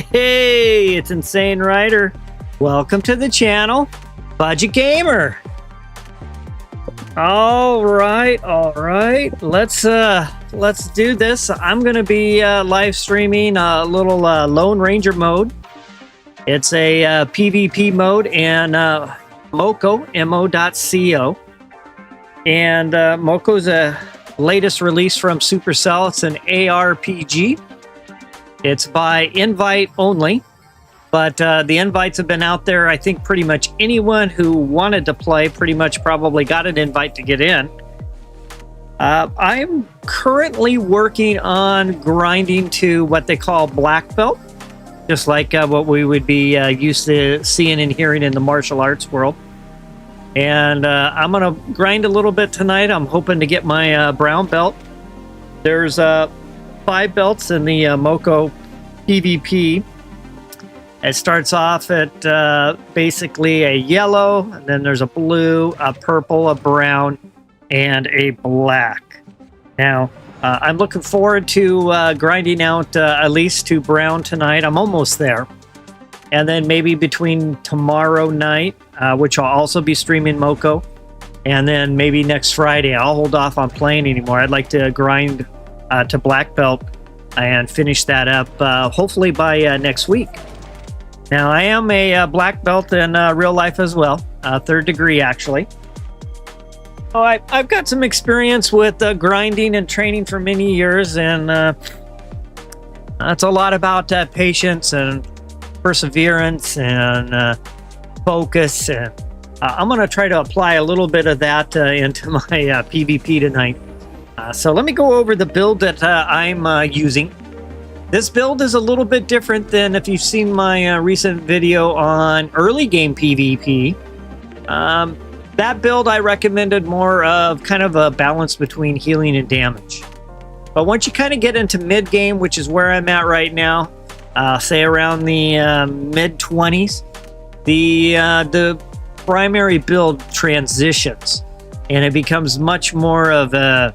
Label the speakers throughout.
Speaker 1: Hey, it's Insane Rider. Welcome to the channel, Budget Gamer. All right. Let's do this. I'm gonna be live streaming a little Lone Ranger mode. It's a PvP mode and Moko, mo.co. And Moko's a latest release from Supercell. It's an ARPG. It's by invite only, but the invites have been out there. I think pretty much anyone who wanted to play pretty much probably got an invite to get in. I'm currently working on grinding to what they call black belt, just like what we would be used to seeing and hearing in the martial arts world. And I'm going to grind a little bit tonight. I'm hoping to get my brown belt. There's 5 belts in the Moko PvP. It starts off at basically a yellow, and then there's a blue, a purple, a brown, and a black. Now, I'm looking forward to grinding out at least 2 brown tonight. I'm almost there. And then maybe between tomorrow night, which I'll also be streaming Moko, and then maybe next Friday, I'll hold off on playing anymore. I'd like to grind to black belt and finish that up hopefully by next week. Now, I am a black belt in real life as well, 3rd degree actually. Oh, I've got some experience with grinding and training for many years, and it's a lot about patience and perseverance and focus, and I'm going to try to apply a little bit of that into my PvP tonight. So let me go over the build that I'm using. This build is a little bit different than if you've seen my recent video on early game PvP. That build I recommended more of kind of a balance between healing and damage. But once you kind of get into mid game, which is where I'm at right now, say around the mid 20s, the primary build transitions, and it becomes much more of a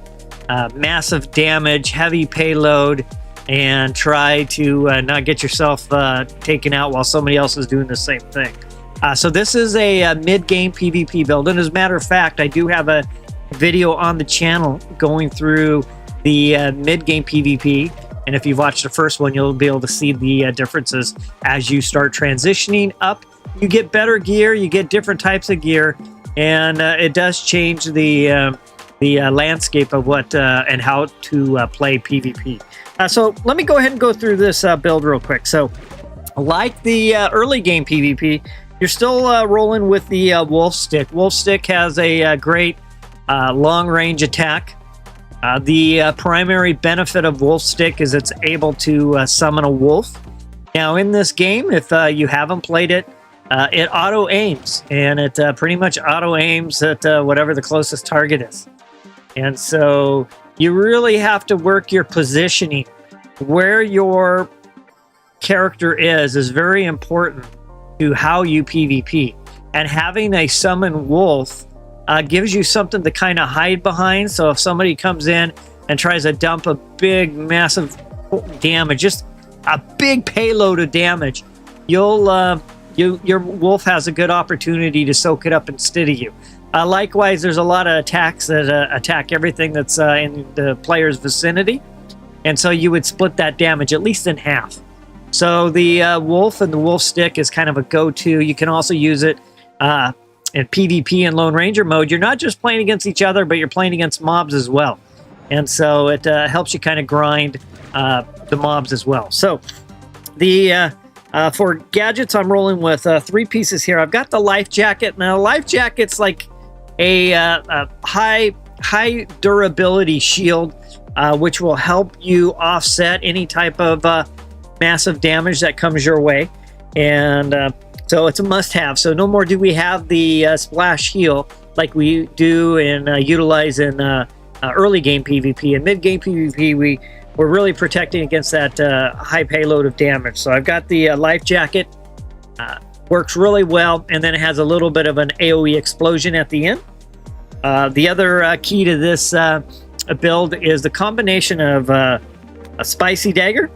Speaker 1: massive damage, heavy payload, and try to not get yourself taken out while somebody else is doing the same thing. So this is a mid-game PvP build, and as a matter of fact, I do have a video on the channel going through the mid-game PvP, and if you've watched the first one, you'll be able to see the differences as you start transitioning up. You get better gear, you get different types of gear, and it does change the landscape of what and how to play PvP. So let me go ahead and go through this build real quick. So like the early game PvP, you're still rolling with the wolf stick. Wolf stick has a great long range attack. The primary benefit of wolf stick is it's able to summon a wolf. Now in this game, if you haven't played it, it auto aims, and it pretty much auto aims at whatever the closest target is. And so you really have to work your positioning. Where your character is very important to how you PvP. And having a summoned wolf gives you something to kind of hide behind. So if somebody comes in and tries to dump a big, massive damage, just a big payload of damage, your wolf has a good opportunity to soak it up instead of you. Likewise, there's a lot of attacks that attack everything that's in the player's vicinity. And so you would split that damage at least in half. So the wolf and the wolf stick is kind of a go-to. You can also use it in PvP and Lone Ranger mode. You're not just playing against each other, but you're playing against mobs as well. And so it helps you kind of grind the mobs as well. So the for gadgets, I'm rolling with 3 pieces here. I've got the life jacket. Now, life jacket's like a high durability shield, which will help you offset any type of massive damage that comes your way. And so it's a must-have. So no more do we have the splash heal like we do and utilize in early game PvP. In mid game PvP, we're really protecting against that high payload of damage. So I've got the life jacket. Works really well, and then it has a little bit of an AoE explosion at the end. The other key to this build is the combination of a spicy dagger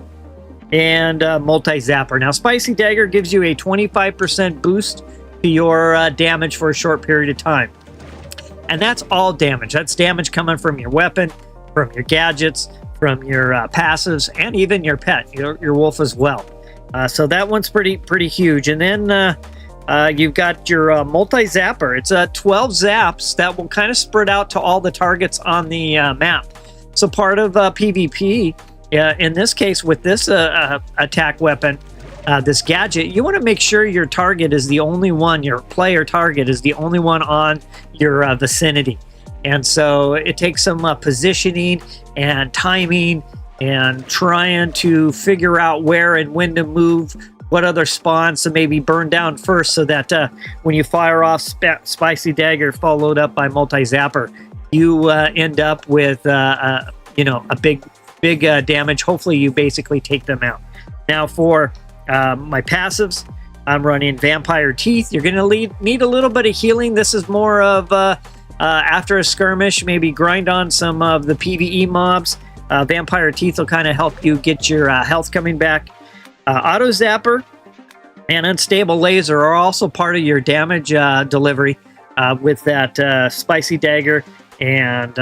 Speaker 1: and multi-zapper. Now, Spicy Dagger gives you a 25% boost to your damage for a short period of time. And that's all damage. That's damage coming from your weapon, from your gadgets, from your passives, and even your pet, your wolf as well. So that one's pretty huge. And then you've got your multi-zapper. It's 12 zaps that will kind of spread out to all the targets on the map. So part of PvP, in this case with this attack weapon, this gadget, you want to make sure your target is the only one, your player target is the only one on your vicinity. And so it takes some positioning and timing and trying to figure out where and when to move, what other spawns to maybe burn down first, so that when you fire off Spicy Dagger followed up by multi-zapper, you end up with you know, a big damage. Hopefully you basically take them out. Now for my passives, I'm running Vampire Teeth. You're going to need a little bit of healing. This is more of after a skirmish, maybe grind on some of the PvE mobs. Vampire Teeth will kind of help you get your health coming back. Auto Zapper and Unstable Laser are also part of your damage delivery with that Spicy Dagger and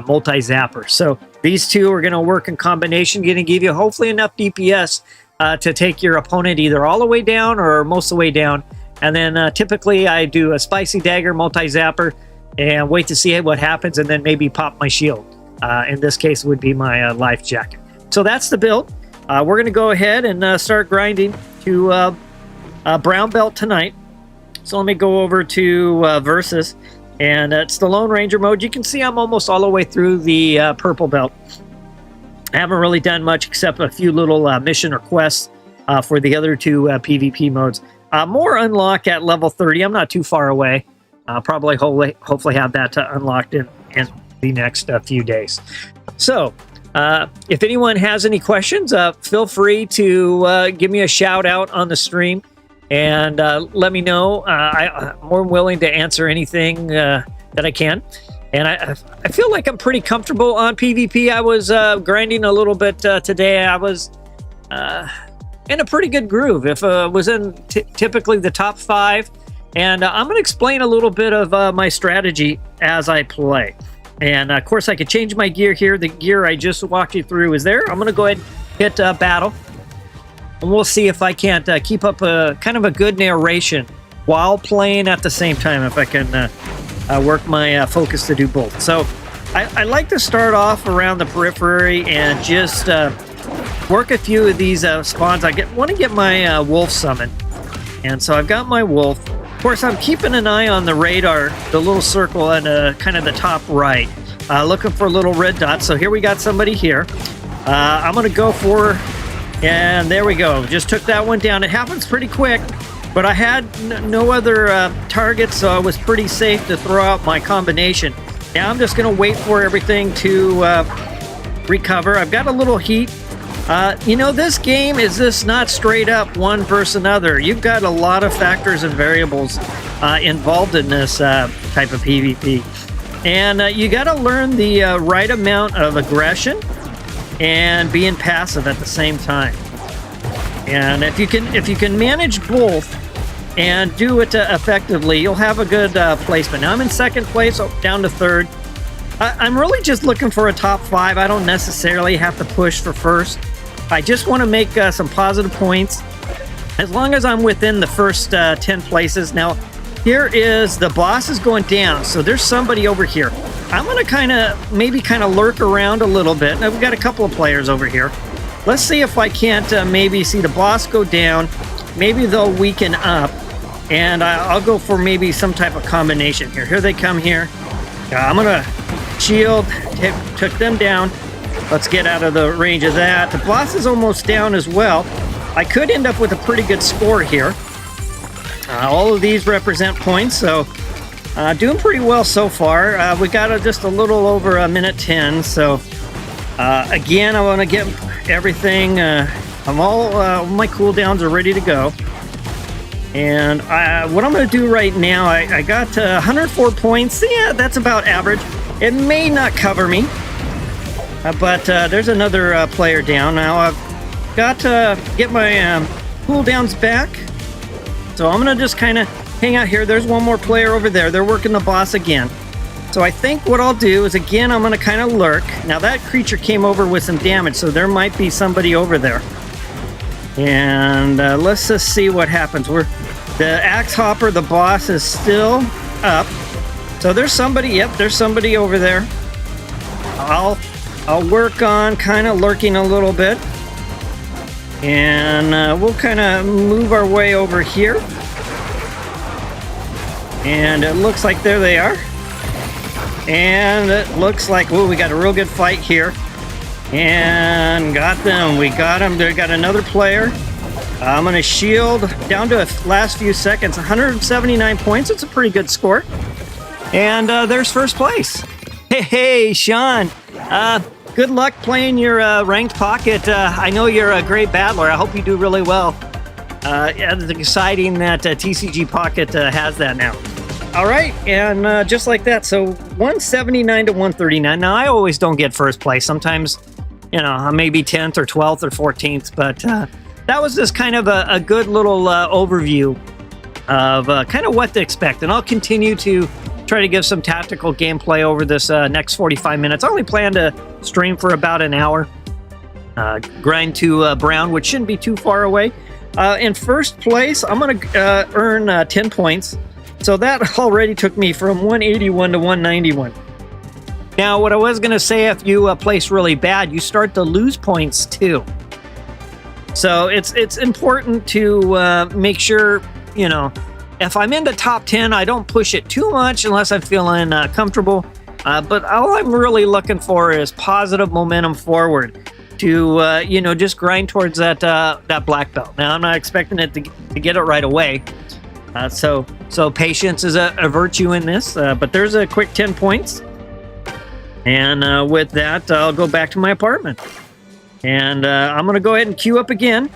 Speaker 1: multi-zapper. So these two are going to work in combination, going to give you hopefully enough DPS to take your opponent either all the way down or most of the way down. And then typically I do a Spicy Dagger, multi-zapper, and wait to see what happens, and then maybe pop my shield. In this case would be my life jacket. So that's the build. We're going to go ahead and start grinding to brown belt tonight. So let me go over to Versus. And it's the Lone Ranger mode. You can see I'm almost all the way through the purple belt. I haven't really done much except a few little mission or quests for the other two PvP modes. More unlock at level 30. I'm not too far away. Probably hopefully have that unlocked in the next few days. So if anyone has any questions, feel free to give me a shout out on the stream. And let me know. I'm more willing to answer anything that I can. And I feel like I'm pretty comfortable on PvP. I was grinding a little bit today. I was in a pretty good groove. If was in typically the top 5. And I'm going to explain a little bit of my strategy as I play. And of course, I could change my gear here. The gear I just walked you through is there. I'm going to go ahead and hit battle. And we'll see if I can't keep up a kind of a good narration while playing at the same time, if I can work my focus to do both. So I like to start off around the periphery and just work a few of these spawns. I want to get my wolf summon. And so I've got my wolf. Of course, I'm keeping an eye on the radar, the little circle at kind of the top right, looking for little red dots. So here we got somebody here. I'm going to go for... And there we go. Just took that one down. It happens pretty quick, but I had no other targets, so I was pretty safe to throw out my combination. Now I'm just going to wait for everything to recover. I've got a little heat. You know, this game is just not straight up one versus another. You've got a lot of factors and variables involved in this type of PvP. And you got to learn the right amount of aggression and being passive at the same time. And if you can manage both and do it effectively, you'll have a good placement. Now I'm in second place, down to third. I'm really just looking for a top 5. I don't necessarily have to push for first. I just want to make some positive points as long as I'm within the first 10 places. Now here is the boss is going down, so there's somebody over here. I'm going to maybe lurk around a little bit. Now, we've got a couple of players over here. Let's see if I can't maybe see the boss go down. Maybe they'll weaken up. And I'll go for maybe some type of combination here. Here they come here. I'm going to shield. Took them down. Let's get out of the range of that. The boss is almost down as well. I could end up with a pretty good score here. All of these represent points, so... doing pretty well so far. We got just a little over a minute 10. So again, I want to get everything. I'm all my cooldowns are ready to go. And what I'm going to do right now, I got 104 points. Yeah, that's about average. It may not cover me, but there's another player down now. got to get my cooldowns back. So I'm going to just kind of hang out here. There's one more player over there. They're working the boss again. So I think what I'll do is, again, I'm going to kind of lurk. Now that creature came over with some damage, so there might be somebody over there. And let's just see what happens. The Axe Hopper, the boss, is still up. So there's somebody, yep, there's somebody over there. I'll work on kind of lurking a little bit. And we'll kind of move our way over here. And it looks like there they are. And it looks like, oh, we got a real good fight here. And got them. We got them. They got another player. I'm going to shield down to the last few seconds. 179 points. It's a pretty good score. And there's first place. Hey, Sean. Good luck playing your ranked pocket. I know you're a great battler. I hope you do really well. Yeah, it's exciting that TCG Pocket has that now. All right, and just like that, so 179 to 139. Now, I always don't get first place. Sometimes, you know, I may be 10th or 12th or 14th, but that was just kind of a good little overview of kind of what to expect. And I'll continue to try to give some tactical gameplay over this next 45 minutes. I only plan to stream for about an hour. Grind to brown, which shouldn't be too far away. In first place, I'm going to earn 10 points. So that already took me from 181 to 191. Now, what I was going to say, if you place really bad, you start to lose points too. So it's important to make sure, you know, if I'm in the top 10, I don't push it too much unless I'm feeling comfortable. But all I'm really looking for is positive momentum forward to, you know, just grind towards that black belt. Now, I'm not expecting it to get it right away. So patience is a virtue in this, but there's a quick 10 points. And with that, I'll go back to my apartment. And I'm going to go ahead and queue up again.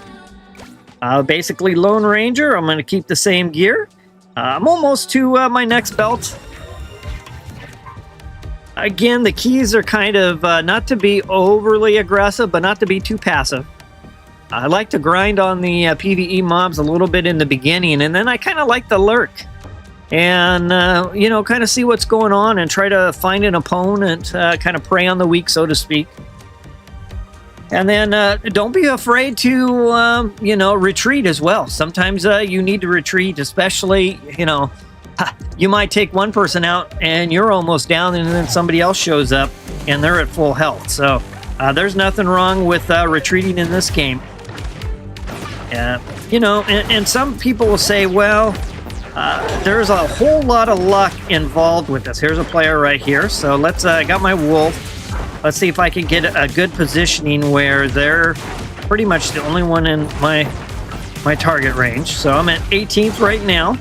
Speaker 1: Basically, Lone Ranger. I'm going to keep the same gear. I'm almost to my next belt. Again, the keys are kind of not to be overly aggressive, but not to be too passive. I like to grind on the PvE mobs a little bit in the beginning, and then I kind of like to lurk and, you know, kind of see what's going on and try to find an opponent, kind of prey on the weak, so to speak. And then don't be afraid to, you know, retreat as well. Sometimes you need to retreat, especially, you know, you might take one person out and you're almost down, and then somebody else shows up and they're at full health. So there's nothing wrong with retreating in this game. You know, and some people will say, well, there's a whole lot of luck involved with this. Here's a player right here. So let's, I got my wolf. Let's see if I can get a good positioning where they're pretty much the only one in my target range. So I'm at 18th right now.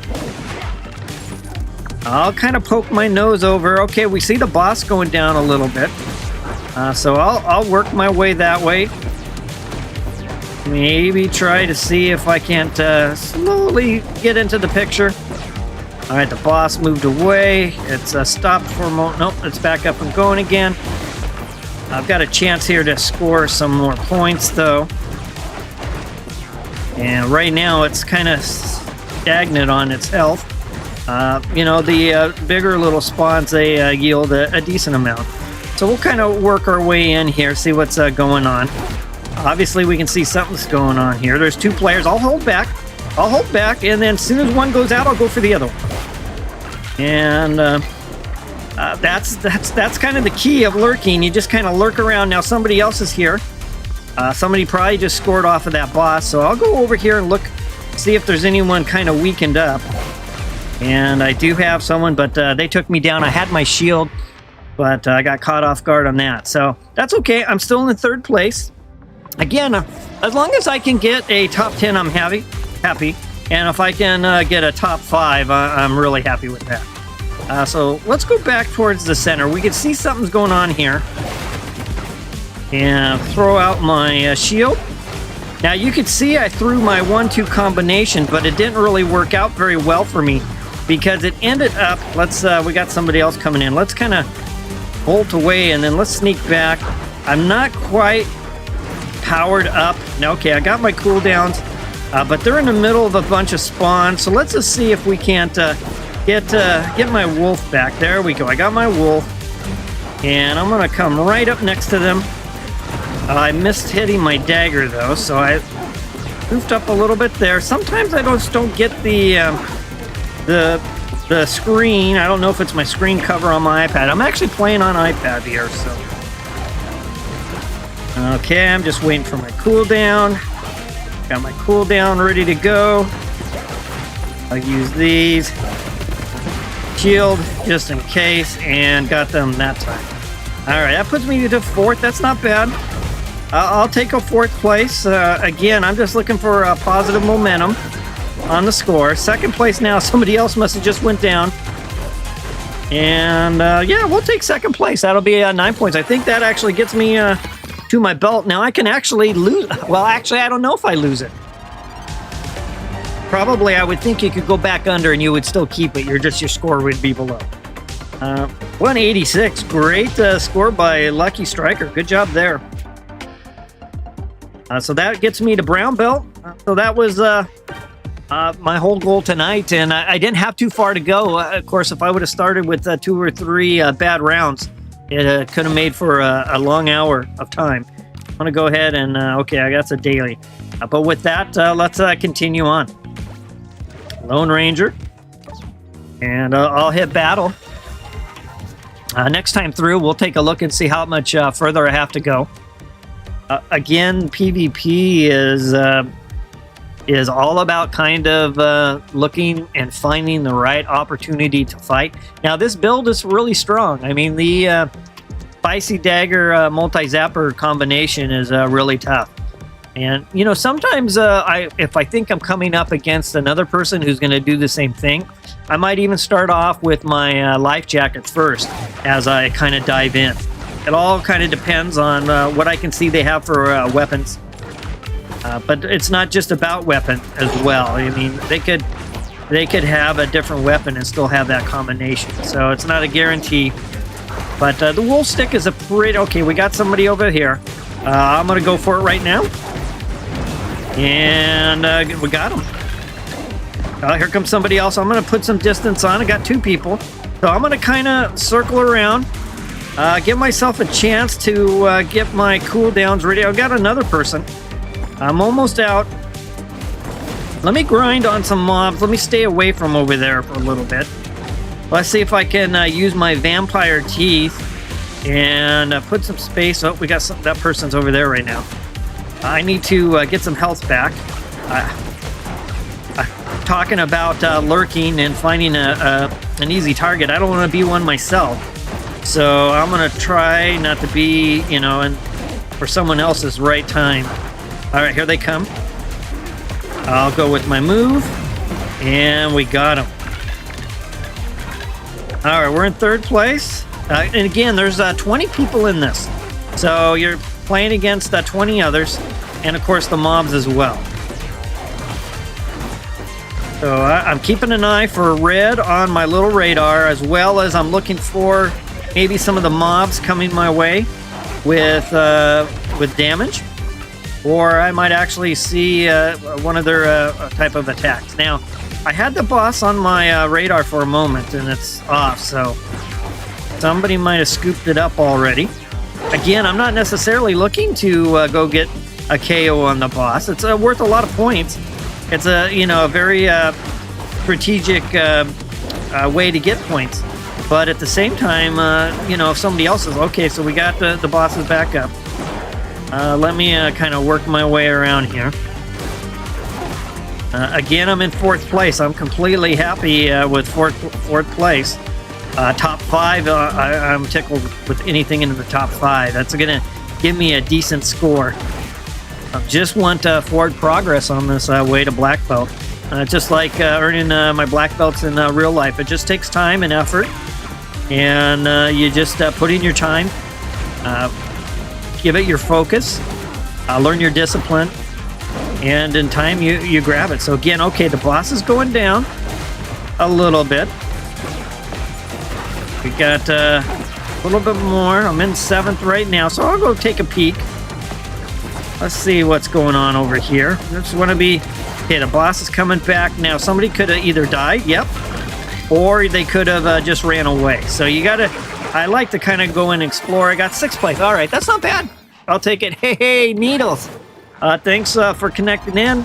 Speaker 1: I'll kind of poke my nose over. Okay, we see the boss going down a little bit. So I'll work my way that way. Maybe try to see if I can't slowly get into the picture. All right, the boss moved away. It's stopped for a moment. Nope, it's back up and going again. I've got a chance here to score some more points, though. And right now, it's kind of stagnant on its health. You know, the bigger little spawns, they yield a decent amount. So we'll kind of work our way in here, see what's going on. Obviously, we can see something's going on here. There's two players. I'll hold back. And then as soon as one goes out, I'll go for the other one. And that's kind of the key of lurking. You just kind of lurk around. Now somebody else is here. Somebody probably just scored off of that boss. So I'll go over here and look, see if there's anyone kind of weakened up. And I do have someone, but they took me down. I had my shield, but I got caught off guard on that. So that's okay. I'm still in third place. Again, as long as I can get a top 10, I'm happy. And if I can get a top 5, I'm really happy with that. So let's go back towards the center. We can see something's going on here. And throw out my shield. Now you can see I threw my 1-2 combination, but it didn't really work out very well for me because it ended up, we got somebody else coming in. Let's kind of bolt away and then let's sneak back. I'm not quite powered up. Now, okay, I got my cooldowns, but they're in the middle of a bunch of spawns. So let's just see if we can't get my wolf back. There we go. I got my wolf, and I'm gonna come right up next to them. I missed hitting my dagger though, so I goofed up a little bit there. Sometimes I just don't get the screen. I don't know if it's my screen cover on my iPad. I'm actually playing on iPad here, so. Okay, I'm just waiting for my cooldown. Got my cooldown ready to go. I'll use these. Shield just in case, and got them that time. Alright, that puts me to 4th. That's not bad. I'll take a 4th place. Again, I'm just looking for positive momentum on the score. 2nd place now. Somebody else must have just went down. And yeah, we'll take 2nd place. That'll be 9 points. I think that actually gets me to my belt. Now I can actually lose. Well, actually, I don't know if I lose it. Probably, I would think you could go back under and you would still keep it. Your score would be below. 186. Great score by Lucky Striker. Good job there. So that gets me to brown belt. So that was my whole goal tonight, and I didn't have too far to go. Of course, if I would have started with 2 or 3 bad rounds, it could have made for a long hour of time. I'm going to go ahead and, okay, I got a daily. But with that, let's continue on. Lone Ranger. And I'll hit battle. Next time through, we'll take a look and see how much further I have to go. Again, PvP is all about kind of looking and finding the right opportunity to fight. Now, this build is really strong. I mean, the Spicy Dagger multi-zapper combination is really tough. And, you know, sometimes if I think I'm coming up against another person who's going to do the same thing, I might even start off with my life jacket first as I kind of dive in. It all kind of depends on what I can see they have for weapons. But it's not just about weapon as well. I mean, they could have a different weapon and still have that combination. So it's not a guarantee. But the wool stick is a pretty... Okay, we got somebody over here. I'm going to go for it right now. And we got him. Here comes somebody else. I'm going to put some distance on. I got 2 people. So I'm going to kind of circle around. Give myself a chance to get my cooldowns ready. I've got another person. I'm almost out. Let me grind on some mobs. Let me stay away from over there for a little bit. Let's see if I can use my vampire teeth and put some space. Oh, we got that person's over there right now. I need to get some health back. Talking about lurking and finding an easy target. I don't want to be one myself. So I'm going to try not to be, you know, for someone else's right time. All right, here they come. I'll go with my move. And we got them. All right, we're in 3rd place. And again, there's 20 people in this. So you're playing against 20 others. And, of course, the mobs as well. So I'm keeping an eye for red on my little radar, as well as I'm looking for maybe some of the mobs coming my way with damage. Or I might actually see one of their type of attacks. Now, I had the boss on my radar for a moment, and it's off, so somebody might have scooped it up already. Again, I'm not necessarily looking to go get a KO on the boss. It's worth a lot of points. It's a very strategic way to get points. But at the same time, if somebody else is okay, so we got the bosses back up. Let me kind of work my way around here. Again, I'm in 4th place. I'm completely happy with fourth place. Top 5, I'm tickled with anything in the top 5. That's going to give me a decent score. I just want forward progress on this way to black belt. Just like earning my black belts in real life. It just takes time and effort. And you just put in your time. Give it your focus. Learn your discipline. And in time, you grab it. So again, okay, the boss is going down a little bit. We got a little bit more. I'm in 7th right now, so I'll go take a peek. Let's see what's going on over here. Just want to be... Okay, the boss is coming back. Now, somebody could have either died, yep, or they could have just ran away. So you got to... I like to kind of go and explore. I got 6th place. All right, that's not bad. I'll take it. Hey, Needles. Thanks for connecting in.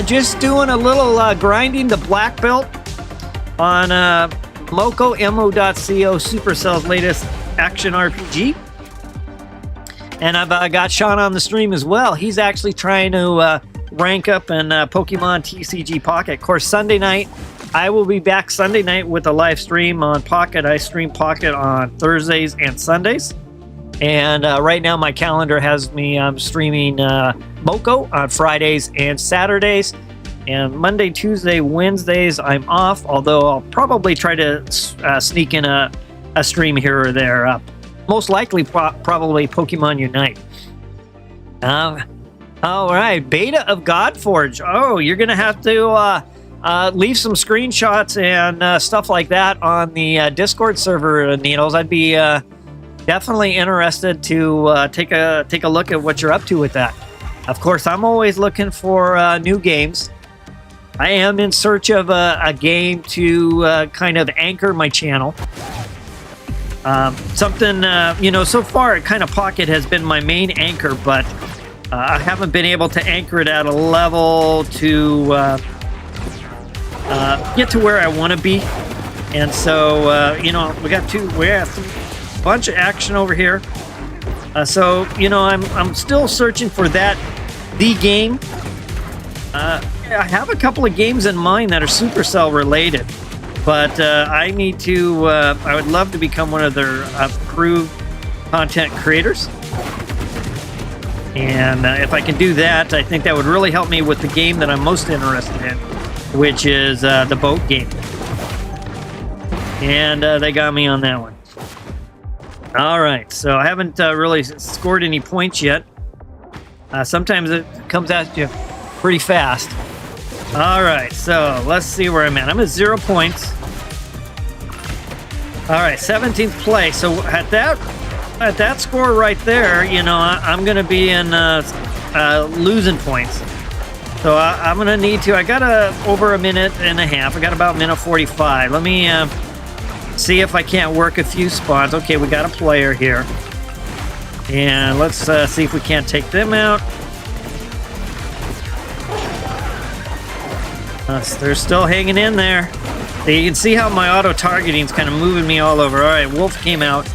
Speaker 1: Just doing a little grinding the black belt on Mo.co, Supercell's latest action RPG. And I've got Sean on the stream as well. He's actually trying to rank up in Pokemon TCG Pocket. Of course, Sunday night, I will be back Sunday night with a live stream on Pocket. I stream Pocket on Thursdays and Sundays. And right now, my calendar has me streaming Mo.co on Fridays and Saturdays. And Monday, Tuesday, Wednesdays, I'm off. Although I'll probably try to sneak in a stream here or there. Most likely, probably Pokemon Unite. All right, beta of Godforge. Oh, you're going to have to leave some screenshots and stuff like that on the Discord server, Needles. I'd be definitely interested to take a look at what you're up to with that. Of course, I'm always looking for new games. I am in search of a game to kind of anchor my channel. Something, so far, kind of Pocket has been my main anchor, but I haven't been able to anchor it at a level to get to where I want to be. And so, we have a bunch of action over here. I'm still searching for the game. I have a couple of games in mind that are Supercell related. But I need to, I would love to become one of their approved content creators. And if I can do that, I think that would really help me with the game that I'm most interested in, which is the boat game. And they got me on that one. All right, so I haven't really scored any points yet. Sometimes it comes at you pretty fast. All right, so let's see where I'm at. I'm at 0 points. All right, 17th place. So at that score right there, I'm going to be in losing points. So I'm going to need to. I got over a minute and a half. I got about a minute 45. Let me see if I can't work a few spawns. Okay, we got a player here, and let's see if we can't take them out. They're still hanging in there. You can see how my auto-targeting is kind of moving me all over. All right, Wolf came out.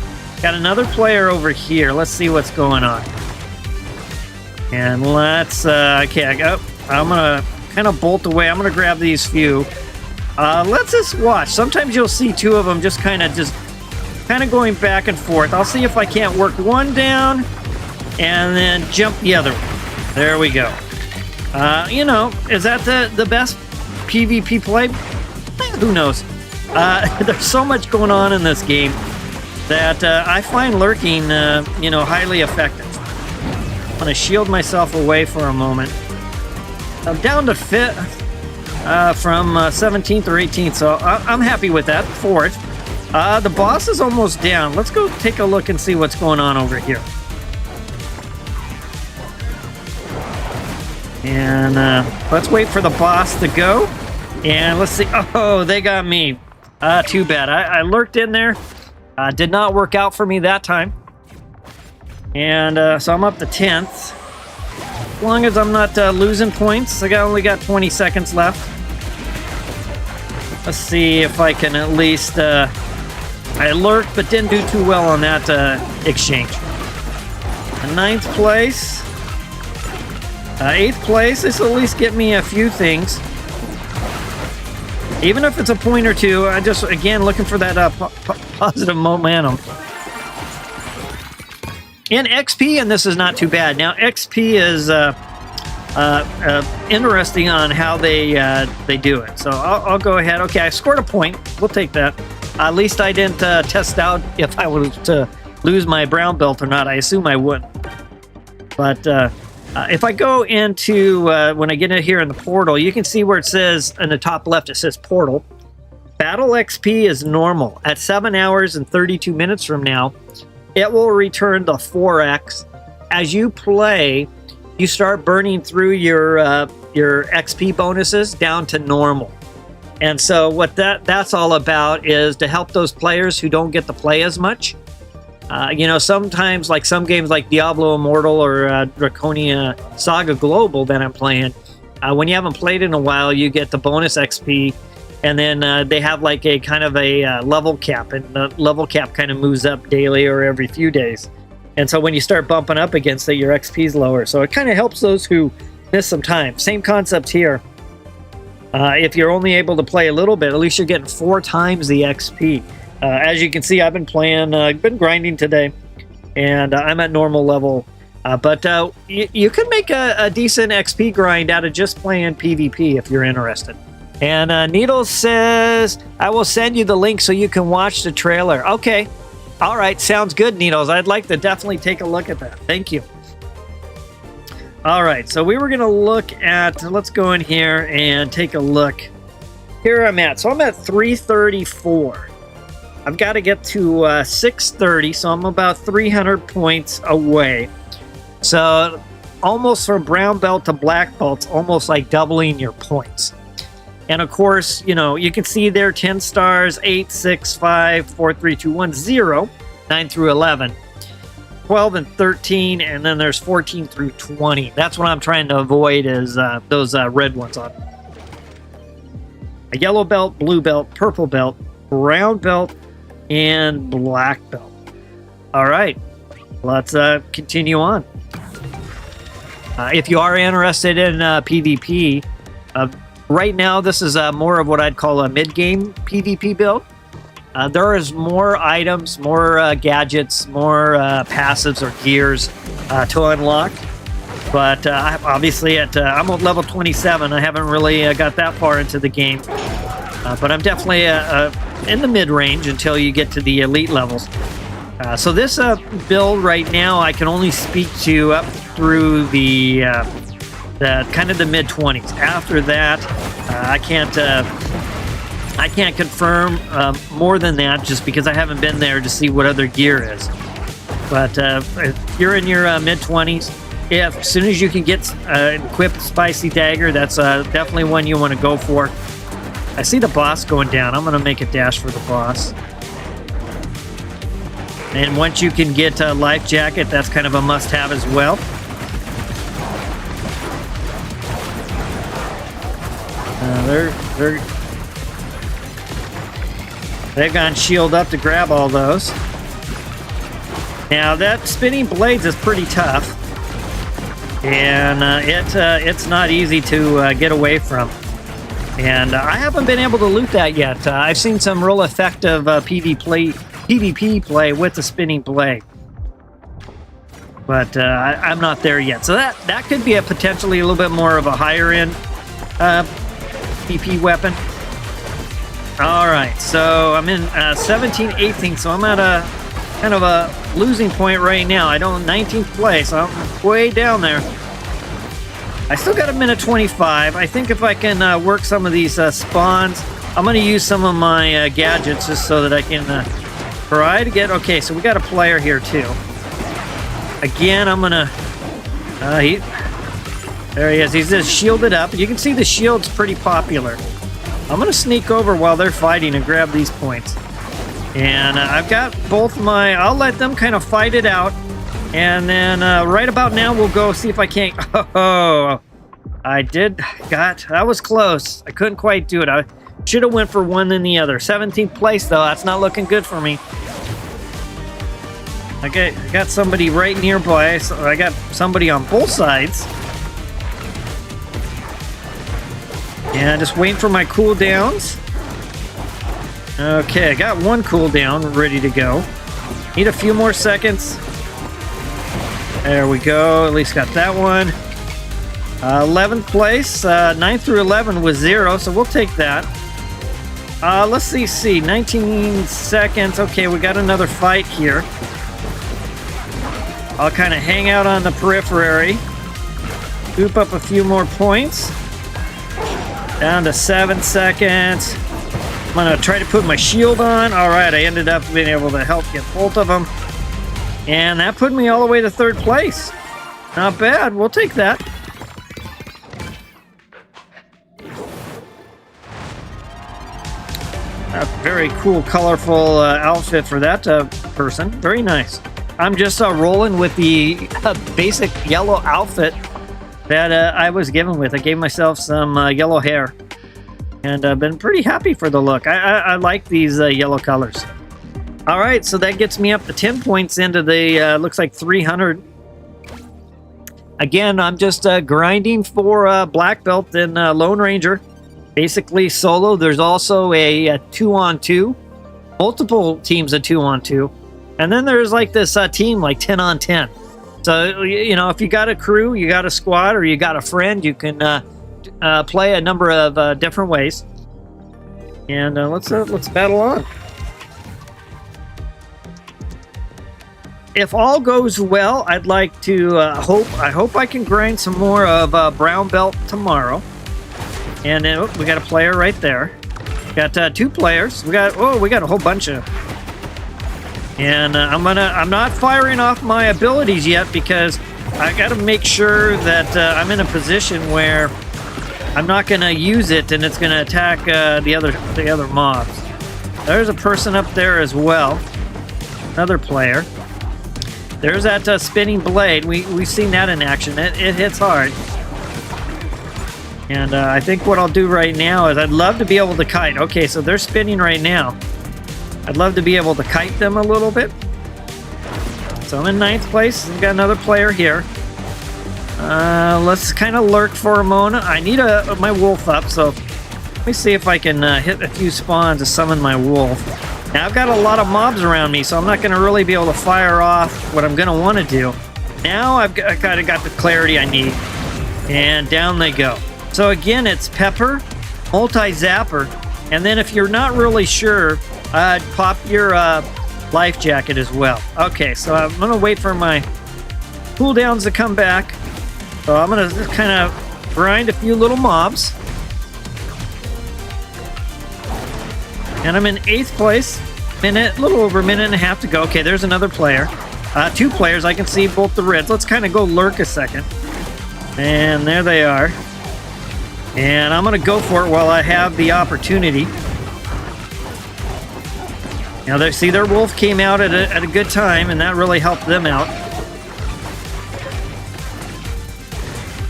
Speaker 1: Got another player over here. Let's see what's going on. And let's... okay, I'm going to kind of bolt away. I'm going to grab these few. Let's just watch. Sometimes you'll see two of them just kind of going back and forth. I'll see if I can't work one down and then jump the other one. There we go. Is that the best PvP play? Who knows? There's so much going on in this game that I find lurking, highly effective. I'm going to shield myself away for a moment. I'm down to 5th from 17th or 18th, so I'm happy with that. 4th. The boss is almost down. Let's go take a look and see what's going on over here. And let's wait for the boss to go. And let's see. Oh, they got me. Too bad. I lurked in there. Did not work out for me that time. And so I'm up to 10th. As long as I'm not losing points. I only got 20 seconds left. Let's see if I can at least... I lurked, but didn't do too well on that exchange. 9th place. 8th place. This will at least get me a few things. Even if it's a point or two, I just, again, looking for that positive momentum. In XP, and this is not too bad. Now, XP is interesting on how they do it. So I'll go ahead. Okay, I scored a point. We'll take that. At least I didn't test out if I was to lose my brown belt or not. I assume I wouldn't. But if I go into, when I get in here in the portal, you can see where it says, in the top left, it says portal. Battle XP is normal. At 7 hours and 32 minutes from now, it will return to 4x. As you play you start burning through your XP bonuses down to normal. And so what that's all about is to help those players who don't get to play as much. You know, sometimes like some games like Diablo Immortal or Draconia Saga Global that I'm playing, when you haven't played in a while, you get the bonus XP, and then they have like a kind of a level cap, and the level cap kind of moves up daily or every few days. And so when you start bumping up against it, your XP is lower. So it kind of helps those who miss some time. Same concept here. If you're only able to play a little bit, at least you're getting 4 times the XP. As you can see, I've been playing, been grinding today, and I'm at normal level. But you can make a decent XP grind out of just playing PvP if you're interested. And Needles says, I will send you the link so you can watch the trailer. Okay. All right. Sounds good, Needles. I'd like to definitely take a look at that. Thank you. All right, so we were going to look at, let's go in here and take a look. Here I'm at, so I'm at 334. I've got to get to 630, so I'm about 300 points away. So almost from brown belt to black belt, it's almost like doubling your points. And of course, you know, you can see there 10 stars, 8, 6, 5, 4, 3, 2, 1, 0, 9 through 11. 12 and 13, and then there's 14 through 20. That's what I'm trying to avoid is those red ones on. A yellow belt, blue belt, purple belt, brown belt, and black belt. All right, let's continue on. If you are interested in PvP, right now this is more of what I'd call a mid-game PvP build. There is more items, more gadgets, more passives or gears to unlock. But obviously, I'm at level 27. I haven't really got that far into the game. But I'm definitely in the mid-range until you get to the elite levels. So this build right now, I can only speak to up through the kind of the mid-20s. After that, I can't confirm more than that just because I haven't been there to see what other gear is. But if you're in your mid-20s, as soon as you can get equipped Spicy Dagger, that's definitely one you want to go for. I see the boss going down. I'm going to make a dash for the boss. And once you can get Life Jacket, that's kind of a must-have as well. They've gone shield up to grab all those. Now that spinning blades is pretty tough, and it's not easy to get away from. And I haven't been able to loot that yet. I've seen some real effective PvP play with the spinning blade, but I'm not there yet. So that could be a potentially a little bit more of a higher end PvP weapon. All right, so I'm in 17, 18, so I'm at a kind of a losing point right now. I don't 19th place. I'm way down there. I still got a minute 25. I think if I can work some of these spawns, I'm going to use some of my gadgets just so that I can try to get... Okay, so we got a player here too. Again, I'm going to... there he is. He's just shielded up. You can see the shield's pretty popular. I'm going to sneak over while they're fighting and grab these points. And I've got both my... I'll let them kind of fight it out. And then right about now, we'll go see if I can't... Oh, I did... That was close. I couldn't quite do it. I should have went for one than the other. 17th place, though. That's not looking good for me. Okay, I got somebody right nearby. So I got somebody on both sides. Yeah, just waiting for my cooldowns. Okay, I got one cooldown ready to go. Need a few more seconds. There we go. At least got that one. 11th place. 9 through 11 was 0, so we'll take that. Let's see. 19 seconds. Okay, we got another fight here. I'll kind of hang out on the periphery. Scoop up a few more points. Down to 7 seconds. I'm going to try to put my shield on. All right, I ended up being able to help get both of them. And that put me all the way to 3rd place. Not bad. We'll take that. A very cool, colorful outfit for that person. Very nice. I'm just rolling with the basic yellow outfit that I was given with. I gave myself some yellow hair. And I've been pretty happy for the look. I like these yellow colors. All right, so that gets me up to 10 points into the, looks like 300. Again, I'm just grinding for Black Belt and Lone Ranger. Basically solo. There's also a 2-on-2. Multiple teams of 2-on-2. And then there's like this team like 10-on-10. So, you know, if you got a crew, you got a squad, or you got a friend, you can play a number of different ways. And let's battle on. If all goes well, I'd like to I hope I can grind some more of Brown Belt tomorrow. And we got a player right there. Got 2 players. We got a whole bunch of. And I'm not firing off my abilities yet because I got to make sure that I'm in a position where I'm not going to use it and it's going to attack the other mobs. There's a person up there as well. Another player. There's that spinning blade. We've seen that in action. It hits hard. And I think what I'll do right now is I'd love to be able to kite. Okay, so they're spinning right now. I'd love to be able to kite them a little bit. So I'm in 9th place. We've got another player here. Let's kind of lurk for a moment. I need my wolf up, so let me see if I can hit a few spawns to summon my wolf. Now I've got a lot of mobs around me, so I'm not going to really be able to fire off what I'm going to want to do. Now I kind of got the clarity I need. And down they go. So again, it's Pepper, Multi-Zapper, and then if you're not really sure, pop your life jacket as well. Okay, so I'm going to wait for my cooldowns to come back. So I'm going to kind of grind a few little mobs. And I'm in 8th place. A little over a minute and a half to go. Okay, there's another player. 2 players. I can see both the reds. Let's kind of go lurk a second. And there they are. And I'm going to go for it while I have the opportunity. Now, their wolf came out at a good time, and that really helped them out.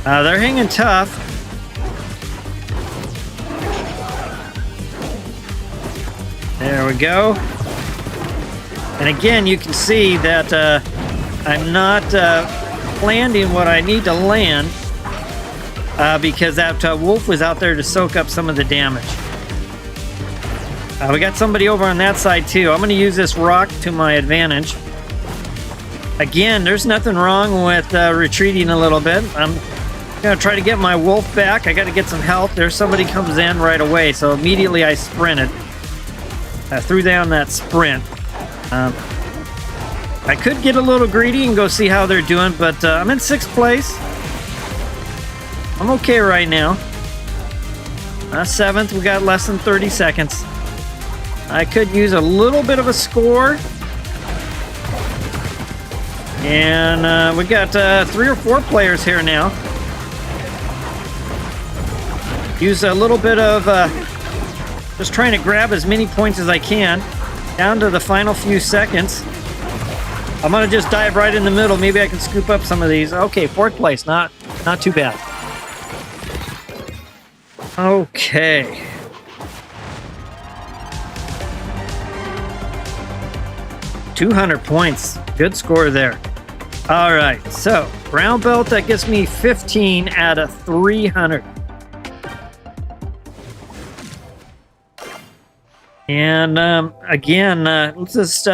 Speaker 1: They're hanging tough. There we go. And again, you can see that I'm not landing what I need to land because that wolf was out there to soak up some of the damage. We got somebody over on that side too. I'm going to use this rock to my advantage. Again, there's nothing wrong with retreating a little bit. I'm going to try to get my wolf back. I got to get some health. There's somebody comes in right away, so immediately I sprinted. I threw down that sprint. I could get a little greedy and go see how they're doing, but I'm in 6th place. I'm okay right now. 7th, we got less than 30 seconds. I could use a little bit of a score. And we got 3 or 4 players here now. Use a little bit of just trying to grab as many points as I can. Down to the final few seconds. I'm going to just dive right in the middle. Maybe I can scoop up some of these. Okay, 4th place. Not too bad. Okay. $200 points. Good score there. All right, so brown belt, that gives me 15 out of 300. And again, let's just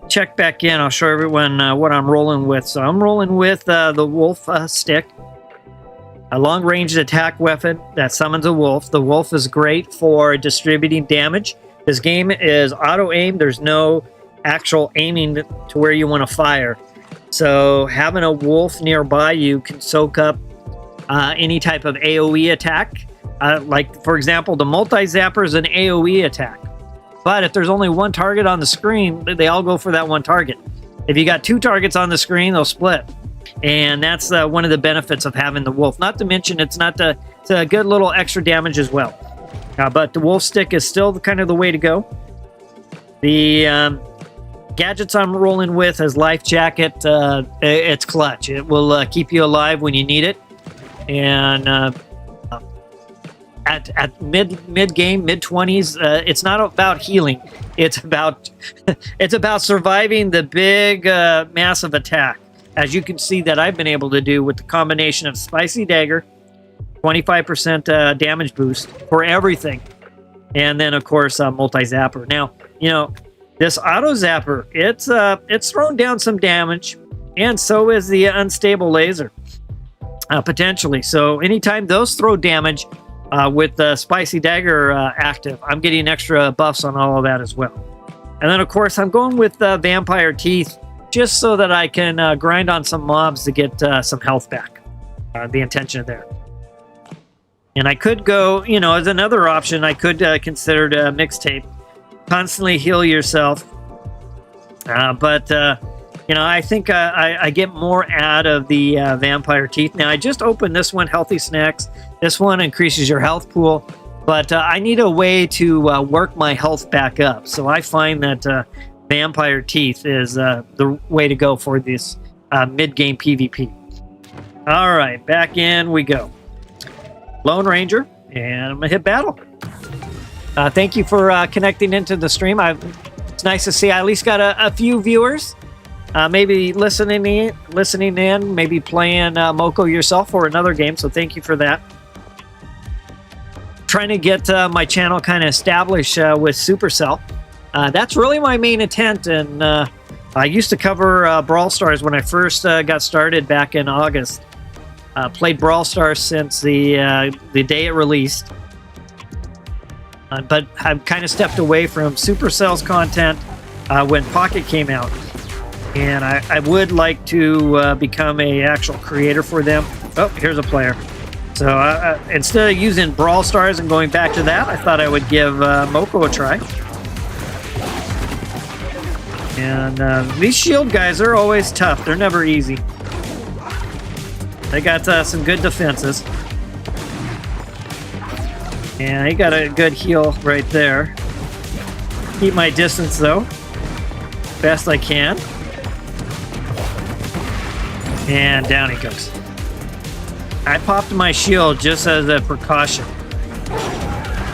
Speaker 1: check back in. I'll show everyone what I'm rolling with. So I'm rolling with the wolf stick, a long-range attack weapon that summons a wolf. The wolf is great for distributing damage. This game is auto-aim. There's no actual aiming to where you want to fire. So having a wolf nearby you can soak up any type of AoE attack. Like, for example, the multi-zapper is an AoE attack. But if there's only one target on the screen, they all go for that one target. If you got 2 targets on the screen, they'll split. And that's one of the benefits of having the wolf. Not to mention, it's a good little extra damage as well. But the wolf stick is still kind of the way to go. The gadgets I'm rolling with is life jacket. It's clutch. It will keep you alive when you need it. And at mid game, mid 20s, it's not about healing. It's about surviving the big massive attack. As you can see that I've been able to do with the combination of Spicy Dagger, 25% damage boost for everything, and then of course multi-zapper. Now, you know, this auto zapper, it's thrown down some damage, and so is the unstable laser, potentially. So anytime those throw damage with the Spicy Dagger active, I'm getting extra buffs on all of that as well. And then of course I'm going with Vampire Teeth, just so that I can grind on some mobs to get some health back. The intention there. And I could go, you know, as another option, I could consider a mixtape. Constantly heal yourself. But you know, I think I get more out of the Vampire Teeth. Now, I just opened this one, Healthy Snacks. This one increases your health pool. But I need a way to work my health back up. So I find that Vampire Teeth is the way to go for this mid-game PvP. All right, back in we go. Lone Ranger, and I'm gonna hit battle. Thank you for connecting into the stream. It's nice to see I at least got a few viewers. Maybe listening in, maybe playing Moko yourself or another game. So thank you for that. Trying to get my channel kind of established with Supercell. That's really my main intent, and I used to cover Brawl Stars when I first got started back in August. Played Brawl Stars since the day it released, but I've kind of stepped away from Supercell's content when Pocket came out, and I would like to become a actual creator for them. Oh, here's a player. So instead of using Brawl Stars and going back to that, I thought I would give Moko a try. And these shield guys are always tough. They're never easy. They got some good defenses. And he got a good heal right there. Keep my distance, though. Best I can. And down he goes. I popped my shield just as a precaution.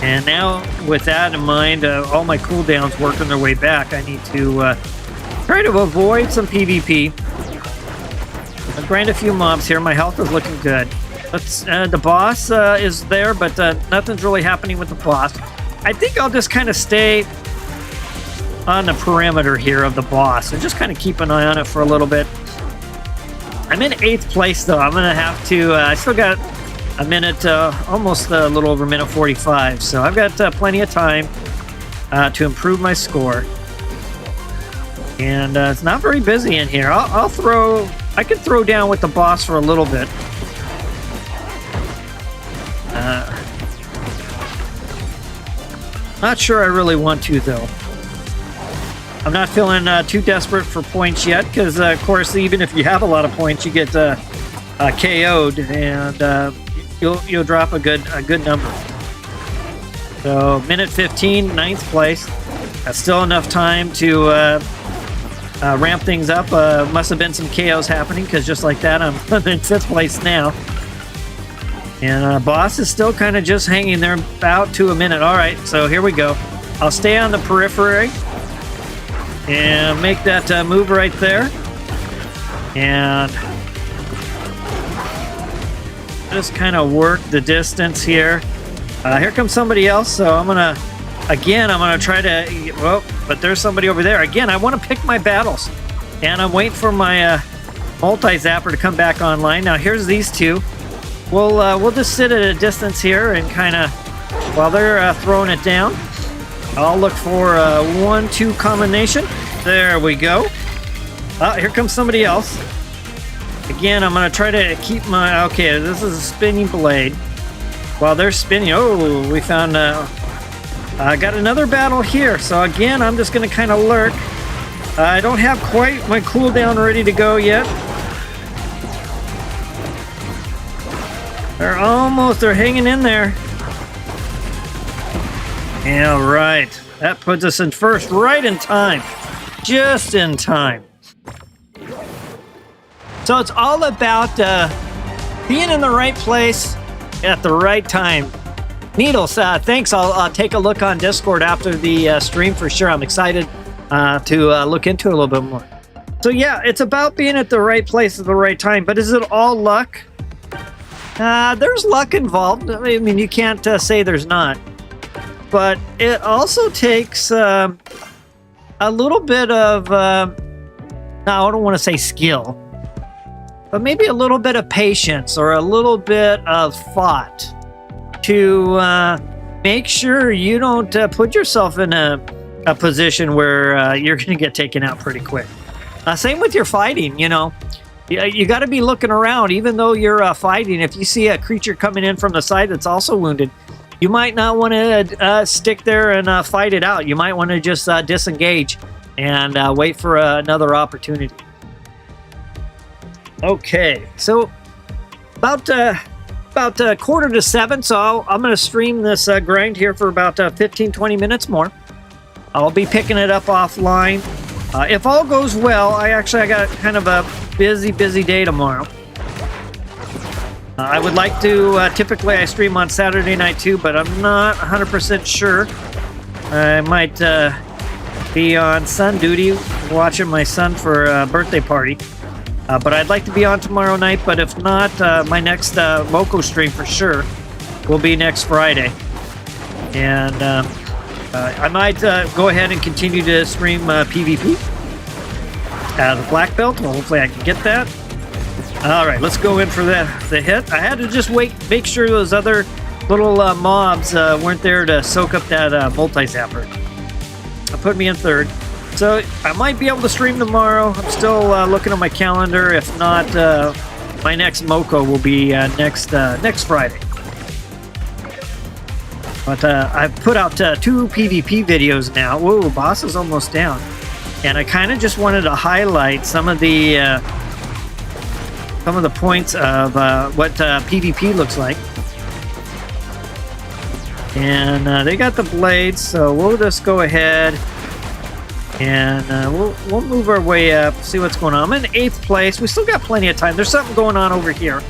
Speaker 1: And now, with that in mind, all my cooldowns working their way back. I need to try to avoid some PvP. I'll grind a few mobs here. My health is looking good. The boss is there, but nothing's really happening with the boss. I think I'll just kind of stay on the perimeter here of the boss and just kind of keep an eye on it for a little bit. I'm in 8th place, though. I'm going to have to... I still got a minute, almost a little over minute 45, so I've got plenty of time to improve my score. And it's not very busy in here. I can throw down with the boss for a little bit. Not sure I really want to, though. I'm not feeling too desperate for points yet, because of course, even if you have a lot of points, you get KO'd, and you'll drop a good number. So minute 15, 9th place. That's still enough time to ramp things up. Must have been some KOs happening, because just like that, I'm in 5th place now. And boss is still kind of just hanging there about to a minute. All right, so here we go. I'll stay on the periphery and make that move right there. And just kind of work the distance here. Here comes somebody else, so I'm gonna try to, well, but there's somebody over there. Again, I want to pick my battles, and I'm waiting for my multi-zapper to come back online. Now here's these two. We'll just sit at a distance here and kind of, while they're throwing it down, I'll look for a 1-2 combination. There we go. Here comes somebody else. Again, I'm going to try to keep my... Okay, this is a spinning blade. While they're spinning... Oh, we found... I got another battle here. So again, I'm just going to kind of lurk. I don't have quite my cooldown ready to go yet. They're hanging in there. Yeah, right. That puts us in first right in time. Just in time. So it's all about being in the right place at the right time. Needles, thanks. I'll take a look on Discord after the stream for sure. I'm excited to look into it a little bit more. So yeah, it's about being at the right place at the right time. But is it all luck? There's luck involved. I mean, you can't say there's not. But it also takes a little bit of, no, I don't want to say skill, but maybe a little bit of patience or a little bit of thought to make sure you don't put yourself in a position where you're going to get taken out pretty quick. Same with your fighting, you know. You got to be looking around, even though you're fighting. If you see a creature coming in from the side that's also wounded, you might not want to stick there and fight it out. You might want to just disengage and wait for another opportunity. Okay, so about 6:45, so I'm going to stream this grind here for about 15-20 minutes more. I'll be picking it up offline. If all goes well, I got kind of a busy day tomorrow. I would like to, typically I stream on Saturday night too, but I'm not 100% sure. I might be on son duty watching my son for a birthday party. But I'd like to be on tomorrow night, but if not, my next Moco stream for sure will be next Friday. And I might go ahead and continue to stream PvP as a black belt. Well, hopefully I can get that. All right, let's go in for the hit. I had to just make sure those other little mobs weren't there to soak up that multi-zapper. Put me in third. So I might be able to stream tomorrow. I'm still looking at my calendar. If not, my next Moco will be next Friday. But I've put out 2 PvP videos now. Whoa, boss is almost down. And I kind of just wanted to highlight some of the points of what PvP looks like. And they got the blades, so we'll just go ahead and we'll move our way up, see what's going on. I'm in 8th place. We still got plenty of time. There's something going on over here.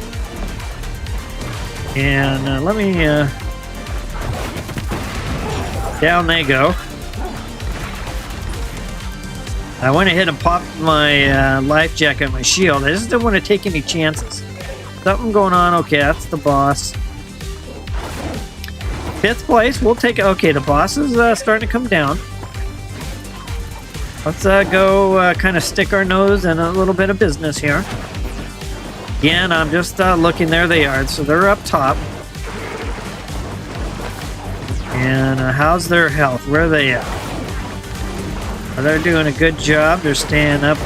Speaker 1: And let me... down they go. I went ahead and popped my life jacket and my shield. I just didn't want to take any chances. Something going on. Okay, that's the boss. 5th place. We'll take it. Okay, the boss is starting to come down. Let's go kind of stick our nose in a little bit of business here. Again, I'm just looking. There they are. So they're up top. And how's their health? Where are they at? They're doing a good job. They're staying up.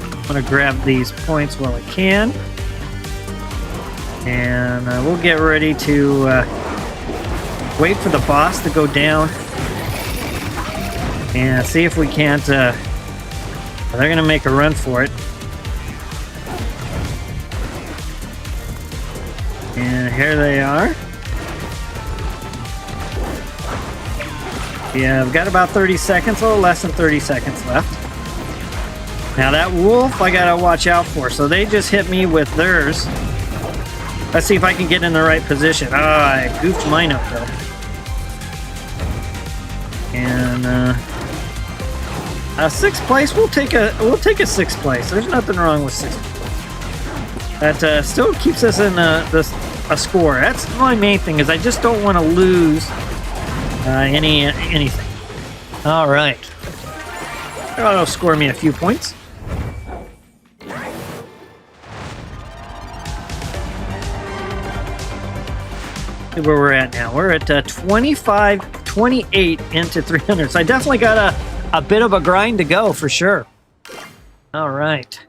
Speaker 1: I'm going to grab these points while I can. And we'll get ready to wait for the boss to go down. And see if we can't... they're going to make a run for it. And here they are. Yeah, I've got about 30 seconds, a little less than 30 seconds left. Now that wolf I gotta watch out for, so they just hit me with theirs. Let's see if I can get in the right position. I goofed mine up though. And 6th place, we'll take a 6th place. There's nothing wrong with 6th. That still keeps us in a score. That's my main thing, is I just don't want to lose anything. All right. That'll score me a few points. See where we're at now. We're at 25-28 into 300. So I definitely got a bit of a grind to go for sure. All right.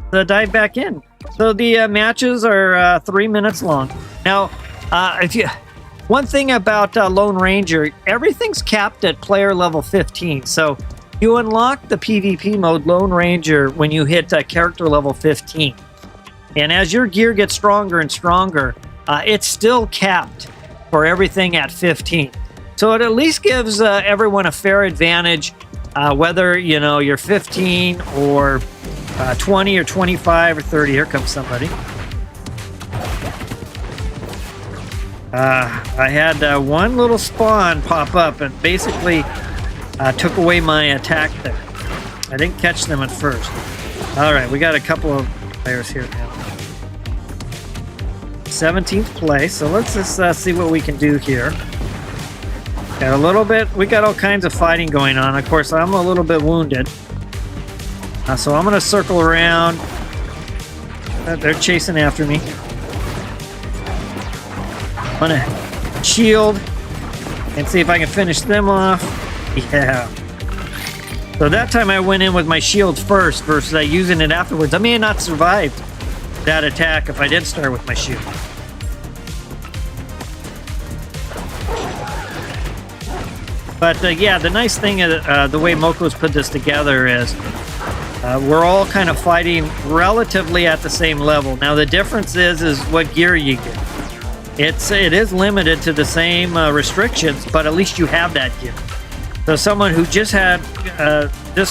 Speaker 1: So dive back in. So the matches are 3 minutes long. Now, one thing about Lone Ranger, everything's capped at player level 15. So you unlock the PvP mode Lone Ranger when you hit character level 15. And as your gear gets stronger and stronger, it's still capped for everything at 15. So it at least gives everyone a fair advantage, whether, you know, you're 15 or 20 or 25 or 30. Here comes somebody. I had one little spawn pop up and basically took away my attack there. I didn't catch them at first. All right, we got a couple of players here now. 17th place, so let's just see what we can do here. Got a little bit, we got all kinds of fighting going on. Of course, I'm a little bit wounded. So I'm going to circle around. They're chasing after me. I'm going to shield and see if I can finish them off. Yeah. So that time I went in with my shield first versus using it afterwards. I may have not survived that attack if I did start with my shield. But yeah, the nice thing the way Moko's put this together is we're all kind of fighting relatively at the same level. Now the difference is what gear you get. It is limited to the same restrictions, but at least you have that gear. So someone who just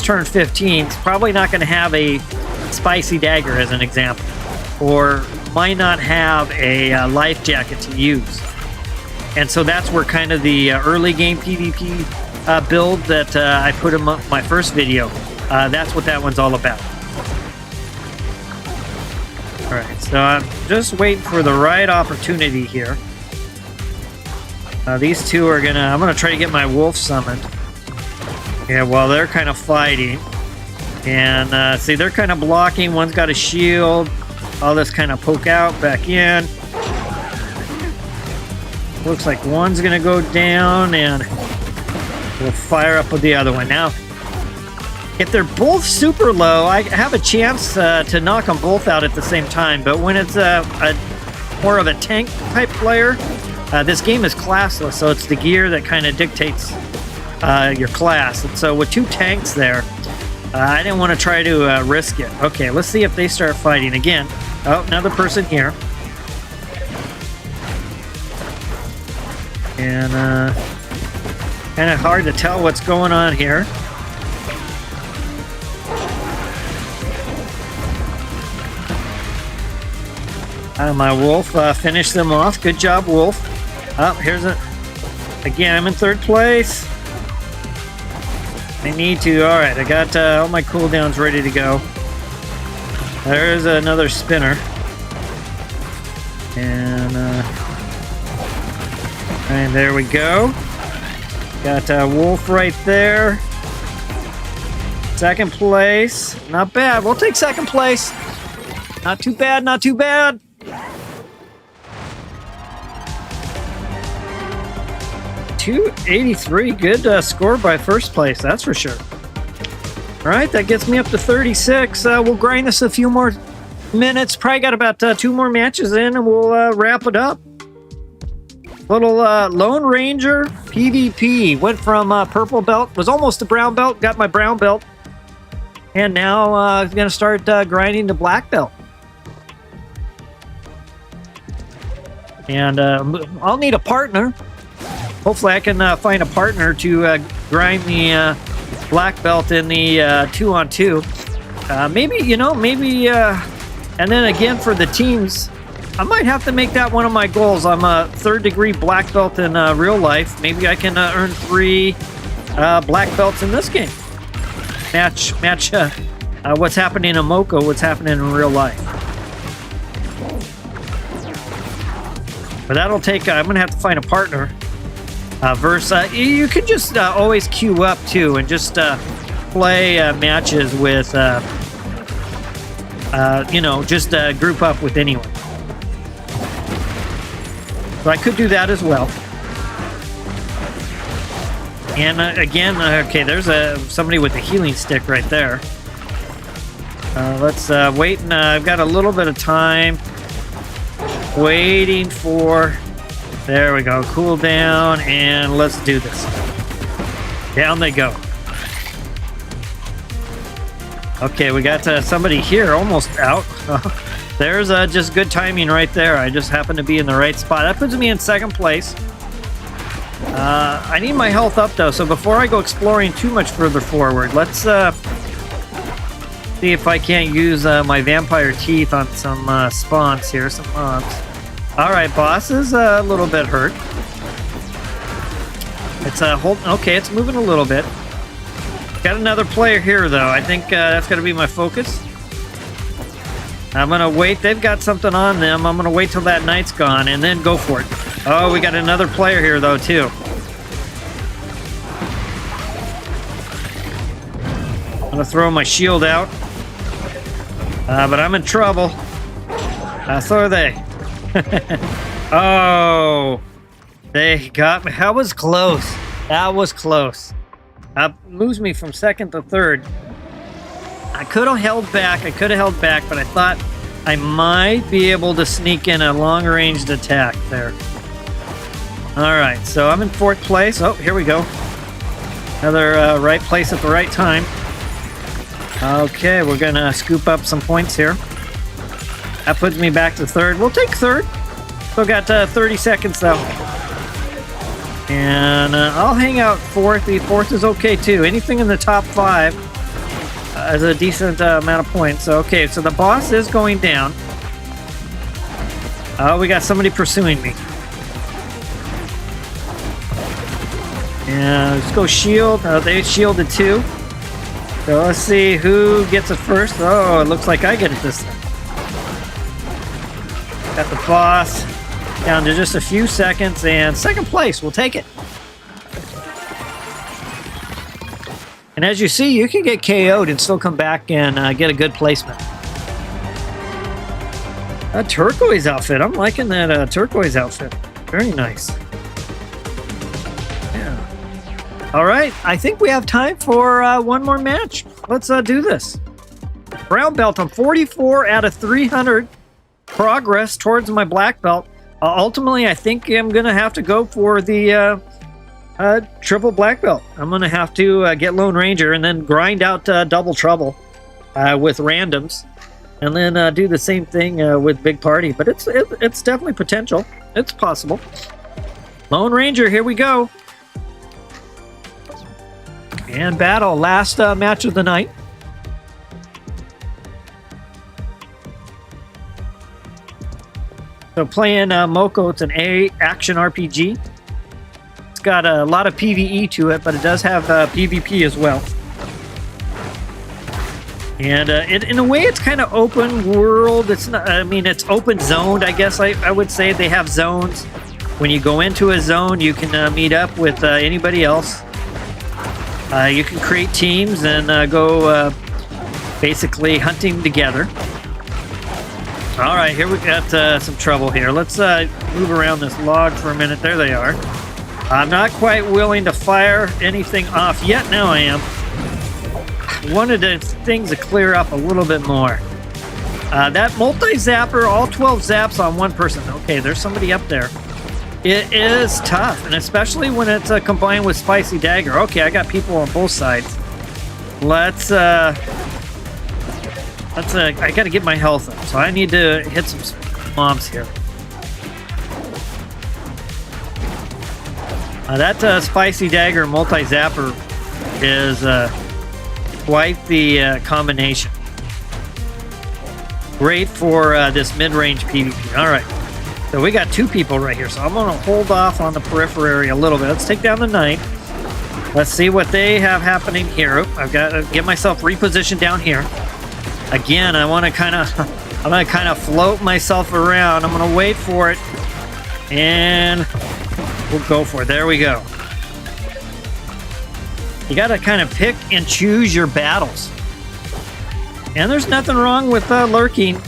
Speaker 1: turned 15 is probably not going to have a spicy dagger as an example, or might not have a life jacket to use. And so that's where kind of the early game PvP build that I put in my first video, that's what that one's all about. All right, so I'm just waiting for the right opportunity here. These two are I'm gonna try to get my wolf summoned. Yeah, while they're kind of fighting. And see, they're kind of blocking. One's got a shield. All this kind of poke out, back in. Looks like one's gonna go down, and we'll fire up with the other one. Now, if they're both super low, I have a chance to knock them both out at the same time. But when it's more of a tank type player, this game is classless, so it's the gear that kind of dictates your class. And so with two tanks there, I didn't want to try to risk it. Okay, let's see if they start fighting again. Oh, another person here. And kind of hard to tell what's going on here. My wolf finished them off. Good job, wolf. Oh, here's again, I'm in third place. I need to. All right, I got all my cooldowns ready to go. There's another spinner. And there we go. Got wolf right there. Second place. Not bad. We'll take second place. Not too bad, not too bad. .283, good score by first place, that's for sure. All right, that gets me up to 36. We'll grind this a few more minutes. Probably got about 2 more matches in, and we'll wrap it up. Little Lone Ranger PvP. Went from purple belt, was almost a brown belt, got my brown belt, and now I'm going to start grinding to black belt. And I'll need a partner. Hopefully I can find a partner to grind the black belt in the 2-on-2. Maybe, and then again for the teams, I might have to make that one of my goals. I'm a 3rd degree black belt in real life. Maybe I can earn 3 black belts in this game. Match what's happening in Moko, what's happening in real life. But that'll take, I'm going to have to find a partner. You could just always queue up too and just play matches with, just group up with anyone. So I could do that as well. And again, okay, there's somebody with a healing stick right there. Let's wait, and I've got a little bit of time. Waiting for... There we go. Cool down, and let's do this. Down they go. Okay, we got somebody here almost out. There's just good timing right there. I just happened to be in the right spot. That puts me in second place. I need my health up, though, so before I go exploring too much further forward, let's see if I can't use my vampire teeth on some spawns here, some mobs. Alright, boss is a little bit hurt. It's okay, it's moving a little bit. Got another player here, though. I think that's going to be my focus. I'm going to wait. They've got something on them. I'm going to wait till that night's gone and then go for it. Oh, we got another player here, though, too. I'm going to throw my shield out. But I'm in trouble. So are they. Oh, they got me. That was close. That was close. Moves me from second to third. I could have held back. But I thought I might be able to sneak in a long-ranged attack there. All right, so I'm in fourth place. Oh, here we go. Another right place at the right time. Okay, we're going to scoop up some points here. That puts me back to third. We'll take third. Still got 30 seconds, though. And I'll hang out fourth. The fourth is okay, too. Anything in the top 5 is a decent amount of points. So, okay, so the boss is going down. Oh, we got somebody pursuing me. And let's go shield. They shielded too. So let's see who gets it first. Oh, it looks like I get it this time. Got the boss down to just a few seconds, and second place. We'll take it. And as you see, you can get KO'd and still come back and get a good placement. A turquoise outfit. I'm liking that turquoise outfit. Very nice. Yeah. All right. I think we have time for one more match. Let's do this. Brown belt. I'm 44 out of 300 progress towards my black belt. Ultimately, I think I'm going to have to go for the triple black belt. I'm going to have to get Lone Ranger and then grind out double trouble with randoms. And then do the same thing with Big Party. But it's definitely potential. It's possible. Lone Ranger, here we go. And battle. Last match of the night. So playing Moko, it's an action RPG. It's got a lot of PvE to it, but it does have PvP as well. And in a way, it's kind of open world. It's not. I mean, it's open zoned. I guess I would say they have zones. When you go into a zone, you can meet up with anybody else. You can create teams and go basically hunting together. All right, here we got some trouble here. Let's move around this log for a minute. There they are. I'm not quite willing to fire anything off yet. Now I am. Wanted things to clear up a little bit more. That multi-zapper, all 12 zaps on one person. Okay, there's somebody up there. It is tough, and especially when it's combined with Spicy Dagger. Okay, I got people on both sides. I got to get my health up, so I need to hit some mobs here. That Spicy Dagger multi-zapper is quite the combination. Great for this mid-range PvP. All right, so we got 2 people right here, so I'm going to hold off on the periphery a little bit. Let's take down the knight. Let's see what they have happening here. I've got to get myself repositioned down here. Again, I'm going to kind of float myself around. I'm going to wait for it, and we'll go for it. There we go. You got to kind of pick and choose your battles. And there's nothing wrong with lurking.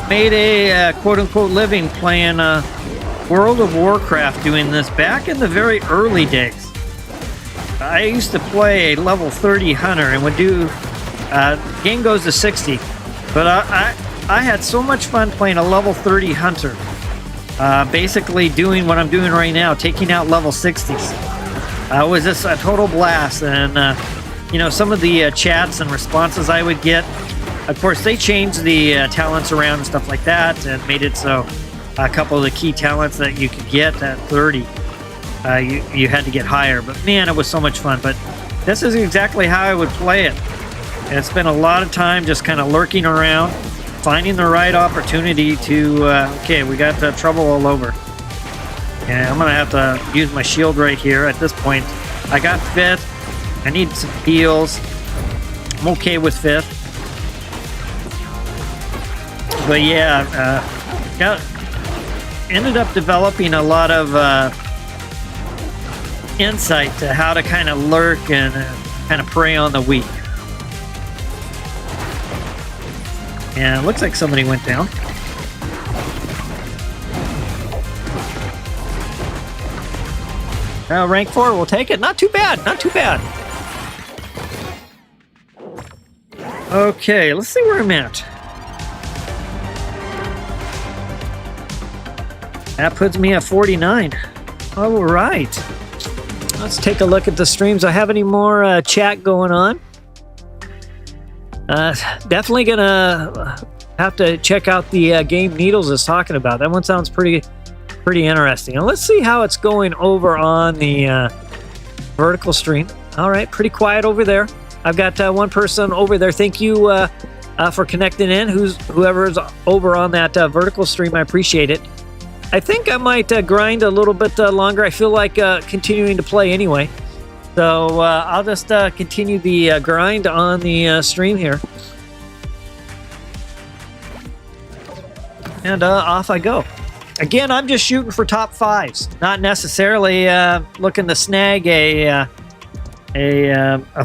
Speaker 1: Made a quote-unquote living playing World of Warcraft doing this back in the very early days. I used to play a level 30 hunter and would do... game goes to 60. But I had so much fun playing a level 30 hunter. Basically doing what I'm doing right now, taking out level 60s. It was just a total blast, and you know, some of the chats and responses I would get, Of course, they changed the talents around and stuff like that and made it so a couple of the key talents that you could get at 30, you had to get higher. But man, it was so much fun. But this is exactly how I would play it. And it's been a lot of time just kind of lurking around, finding the right opportunity to, okay, we got trouble all over. And I'm going to have to use my shield right here at this point. I got 5th. I need some heals. I'm okay with 5th. But yeah, ended up developing a lot of insight to how to kind of lurk and kind of prey on the weak. And it looks like somebody went down. Rank 4, we'll take it. Not too bad, not too bad. Okay, let's see where I'm at. That puts me at 49. All right. Let's take a look at the streams. Do I have any more chat going on? Definitely gonna have to check out the game Needles is talking about. That one sounds pretty interesting. And let's see how it's going over on the vertical stream. All right, pretty quiet over there. I've got one person over there. Thank you for connecting in. Whoever's over on that vertical stream, I appreciate it. I think I might grind a little bit longer. I feel like continuing to play anyway. So I'll just continue the grind on the stream here. And off I go. Again, I'm just shooting for top 5s. Not necessarily looking to snag a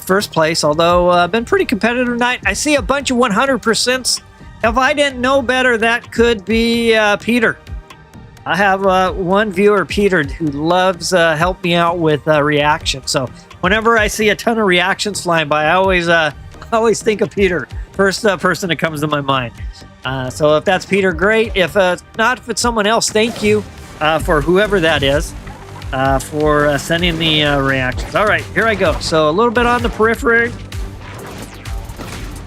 Speaker 1: first place, although I've been pretty competitive tonight. I see a bunch of 100%. If I didn't know better, that could be Peter. I have one viewer, Peter, who loves help me out with reactions. So whenever I see a ton of reactions flying by, I always think of Peter. First person that comes to my mind. So if that's Peter, great. If not, if it's someone else, thank you for whoever that is for sending the reactions. All right, here I go. So a little bit on the periphery.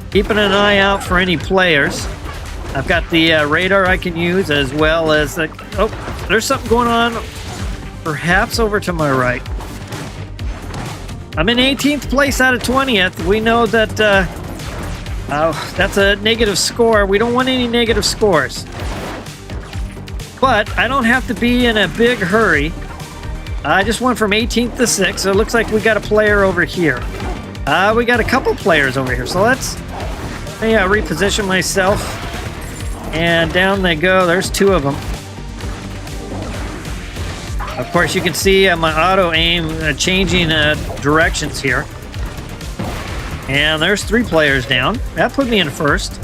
Speaker 1: Keeping an eye out for any players. I've got the radar I can use, as well as oh, there's something going on perhaps over to my right. I'm in 18th place out of 20th. We know that that's a negative score. We don't want any negative scores. But I don't have to be in a big hurry. I just went from 18th to 6th, so it looks like we got a player over here. We got a couple players over here, so let me reposition myself. And down they go. There's 2 of them. Of course, you can see my auto aim changing directions here. And there's 3 players down. That put me in first.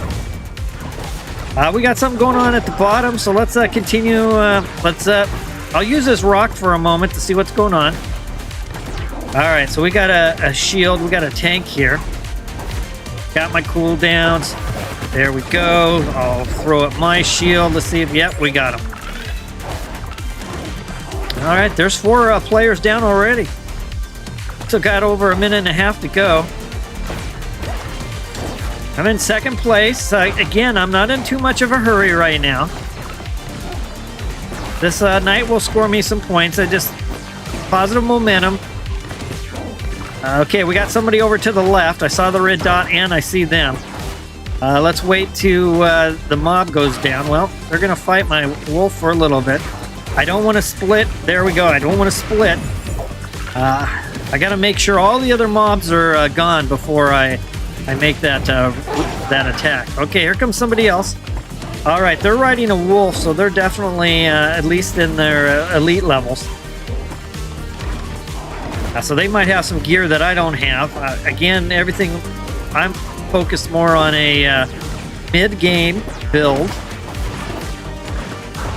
Speaker 1: We got something going on at the bottom, so let's continue. I'll use this rock for a moment to see what's going on. All right, so we got a shield. We got a tank here. Got my cooldowns. There we go. I'll throw up my shield. Let's see if, yep, we got him. All right, there's 4 players down already. So got over a minute and a half to go. I'm in 2nd place. Again, I'm not in too much of a hurry right now. This night will score me some points. I just positive momentum. Okay, we got somebody over to the left. I saw the red dot and I see them. Let's wait till the mob goes down. Well, they're going to fight my wolf for a little bit. I don't want to split. There we go. I don't want to split. I got to make sure all the other mobs are gone before I make that attack. Okay, here comes somebody else. All right, they're riding a wolf, so they're definitely at least in their elite levels. So they might have some gear that I don't have. Again, everything, I'm focused more on a mid-game build.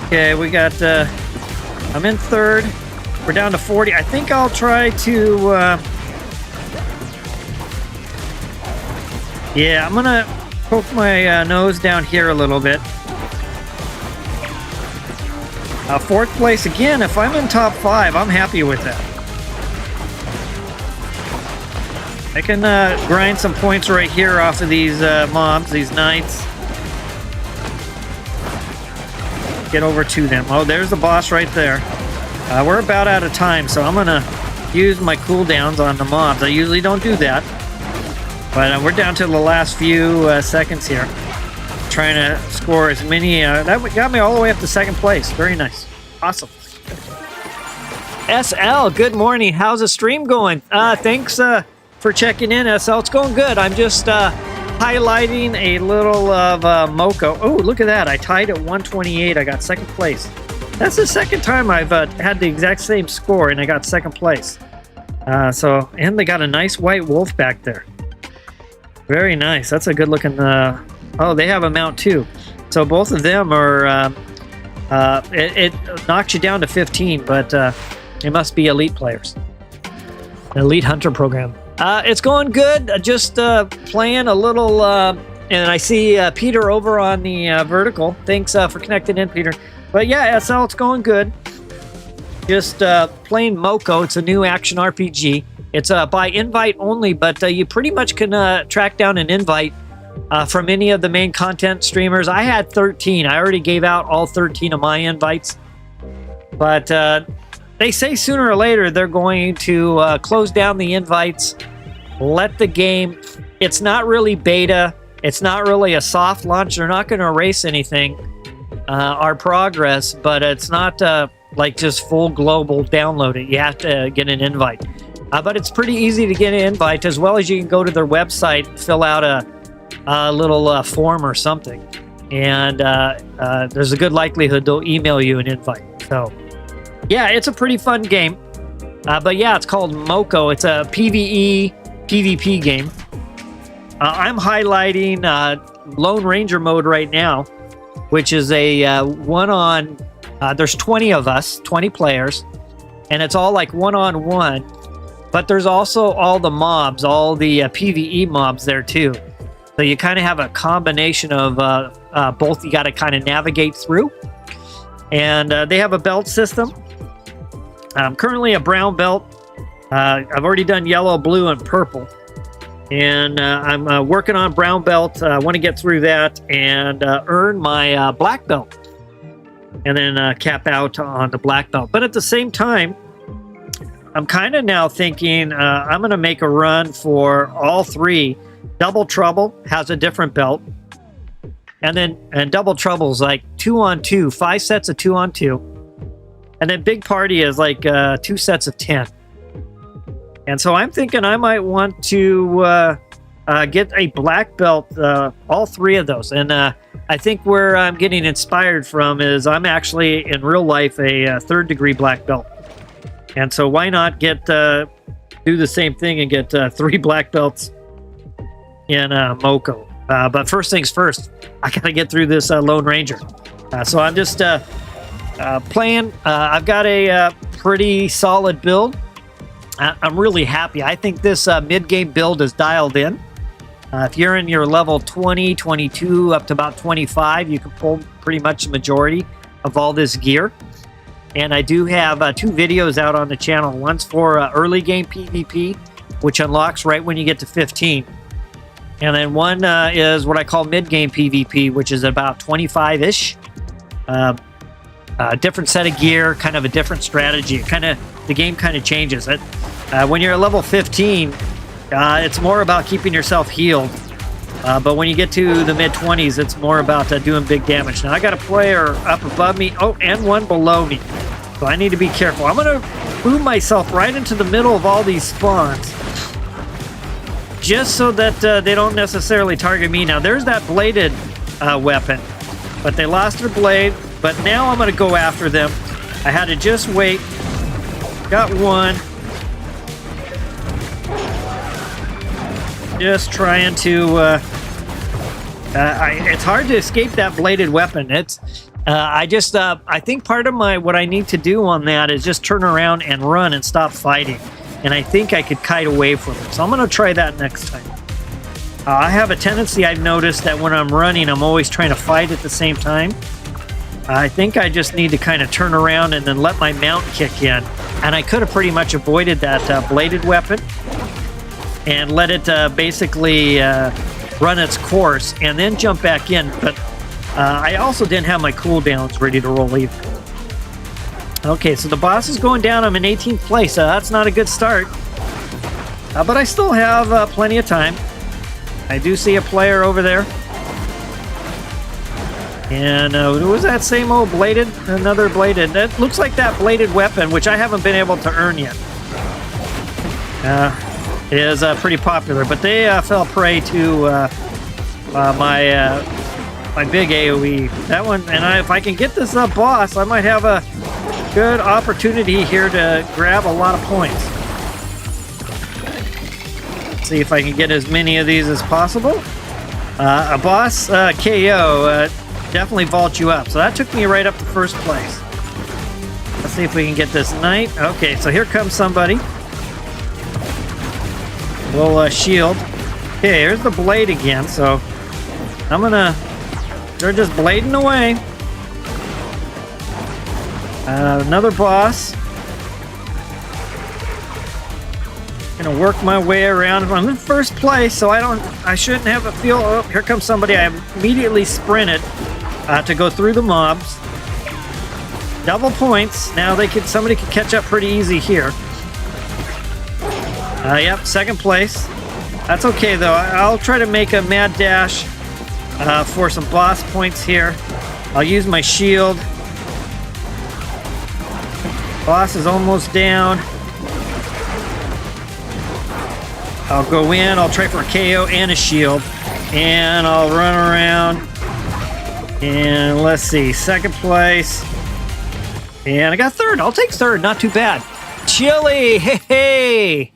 Speaker 1: Okay, we got, I'm in 3rd. We're down to 40. I think I'll try to, yeah, I'm gonna poke my nose down here a little bit. 4th place again. If I'm in top 5, I'm happy with that. I can grind some points right here off of these mobs, these knights. Get over to them. Oh, there's the boss right there. We're about out of time, so I'm gonna use my cooldowns on the mobs. I usually don't do that, but we're down to the last few seconds here. Trying to score as many. That got me all the way up to second place. Very nice. Awesome. SL, good morning. How's the stream going? Thanks for checking in, SL. It's going good. I'm just highlighting a little of Moko. Oh, look at that. I tied at 128. I got second place. That's the second time I've had the exact same score and I got second place. And they got a nice white wolf back there. Very nice. That's a good looking... oh, they have a mount too. So both of them are... it knocks you down to 15, but they must be elite players. Elite hunter program. It's going good. Just playing a little, and I see Peter over on the vertical. Thanks for connecting in, Peter. But yeah, SL, it's going good. Just playing Moko. It's a new action RPG. It's by invite only, but you pretty much can track down an invite from any of the main content streamers. I had 13. I already gave out all 13 of my invites. But they say sooner or later they're going to close down the invites, let the game... It's not really beta. It's not really a soft launch. They're not going to erase anything, our progress, but it's not like just full global download it. You have to get an invite. But it's pretty easy to get an invite, as well as you can go to their website, fill out a little form or something. And there's a good likelihood they'll email you an invite. So... yeah, it's a pretty fun game. But yeah, it's called Moko. It's a PvE, PvP game. I'm highlighting Lone Ranger mode right now, which is a one-on... there's 20 of us, 20 players, and it's all like one-on-one. But there's also all the mobs, all the PvE mobs there too. So you kind of have a combination of both you got to kind of navigate through. And they have a belt system. I'm currently a brown belt. I've already done yellow, blue, and purple. And I'm working on brown belt. I want to get through that and earn my black belt. And then cap out on the black belt. But at the same time, I'm kind of now thinking I'm going to make a run for all three. Double Trouble has a different belt. And Double Trouble's like 2-on-2, 5 sets of 2-on-2. And then Big Party is like 2 sets of 10. And so I'm thinking I might want to get a black belt, all three of those. And I think where I'm getting inspired from is I'm actually, in real life, a 3rd degree black belt. And so why not get do the same thing and get 3 black belts in Moko. But first things first, I got to get through this Lone Ranger. So I'm just playing. I've got a pretty solid build. I'm really happy. I think this mid-game build is dialed in. If you're in your level 20, 22, up to about 25, you can pull pretty much the majority of all this gear. And I do have 2 videos out on the channel. One's for early game PvP, which unlocks right when you get to 15. And then one is what I call mid-game PvP, which is about 25-ish. A different set of gear, kind of a different strategy. The game kind of changes. When you're at level 15, it's more about keeping yourself healed. But when you get to the mid-20s, it's more about doing big damage. Now, I got a player up above me, and one below me. So I need to be careful. I'm going to move myself right into the middle of all these spawns, just so that they don't necessarily target me. Now, there's that bladed weapon, but they lost their blade. But now I'm going to go after them. I had to just wait. Got one. Just trying to... it's hard to escape that bladed weapon. I think part of what I need to do on that is just turn around and run and stop fighting. And I think I could kite away from it. So I'm going to try that next time. I have a tendency, I've noticed, that when I'm running, I'm always trying to fight at the same time. I think I just need to kind of turn around and then let my mount kick in. And I could have pretty much avoided that bladed weapon. and let it basically run its course and then jump back in. But I also didn't have my cooldowns ready to roll either. Okay, so the boss is going down. I'm in 18th place. That's not a good start. But I still have plenty of time. I do see a player over there. And was that same old bladed? Another bladed. That looks like that bladed weapon, which I haven't been able to earn yet. Is pretty popular, but they fell prey to my big AoE. That one, and if I can get this boss, I might have a good opportunity here to grab a lot of points. See if I can get as many of these as possible. A boss KO definitely vaults you up, so that took me right up to first place. Let's see if we can get this knight. Okay, so here comes somebody. We'll shield. Okay, here's the blade again, so I'm gonna... They're just blading away. Another boss. Gonna work my way around. I'm in first place, so I shouldn't have a feel. Oh, here comes somebody. I immediately sprinted to go through the mobs. Double points. Now somebody could catch up pretty easy here. Yep, second place. That's okay though. I'll try to make a mad dash for some boss points here. I'll use my shield. Boss is almost down. I'll go in, I'll try for a KO and a shield. And I'll run around. And let's see, second place. And I got third. I'll take third, not too bad. Chili, hey!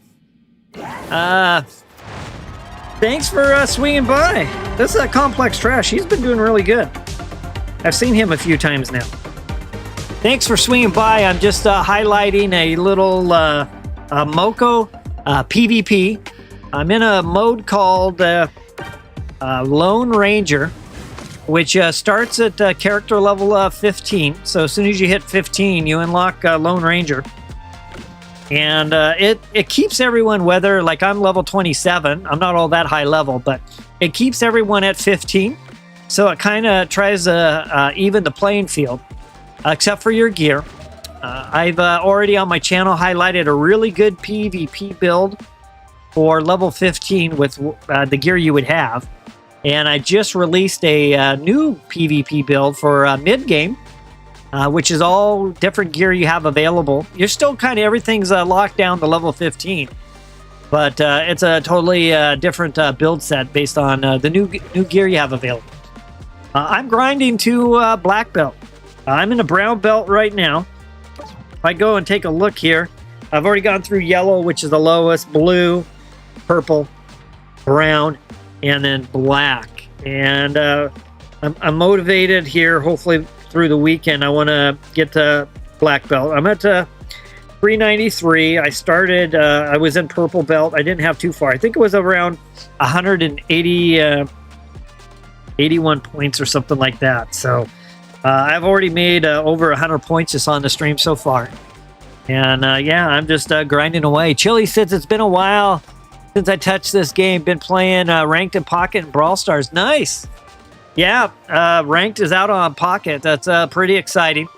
Speaker 1: Thanks for swinging by. This is Complex Trash. He's been doing really good. I've seen him a few times now. Thanks for swinging by. I'm just highlighting a little Moko PvP. I'm in a mode called Lone Ranger, which starts at character level 15. So as soon as you hit 15, you unlock Lone Ranger. And it keeps everyone, whether, like I'm level 27, I'm not all that high level, but it keeps everyone at 15. So it kind of tries to even the playing field, except for your gear. I've already on my channel highlighted a really good PvP build for level 15 with the gear you would have. And I just released a new PvP build for mid-game, which is all different gear you have available. You're still kind of, everything's locked down to level 15. But it's a totally different build set based on the new gear you have available. I'm grinding to black belt. I'm in a brown belt right now. If I go and take a look here, I've already gone through yellow, which is the lowest, blue, purple, brown, and then black. And I'm motivated here, hopefully through the weekend. I want to get to black belt. I'm at 393. I started, I was in purple belt. I didn't have too far. I think it was around 180, 81 points or something like that. So I've already made over 100 points just on the stream so far. And yeah, I'm just grinding away. Chili says it's been a while since I touched this game. Been playing Ranked in Pocket and Brawl Stars. Nice. Yeah, Ranked is out on Pocket. That's pretty exciting.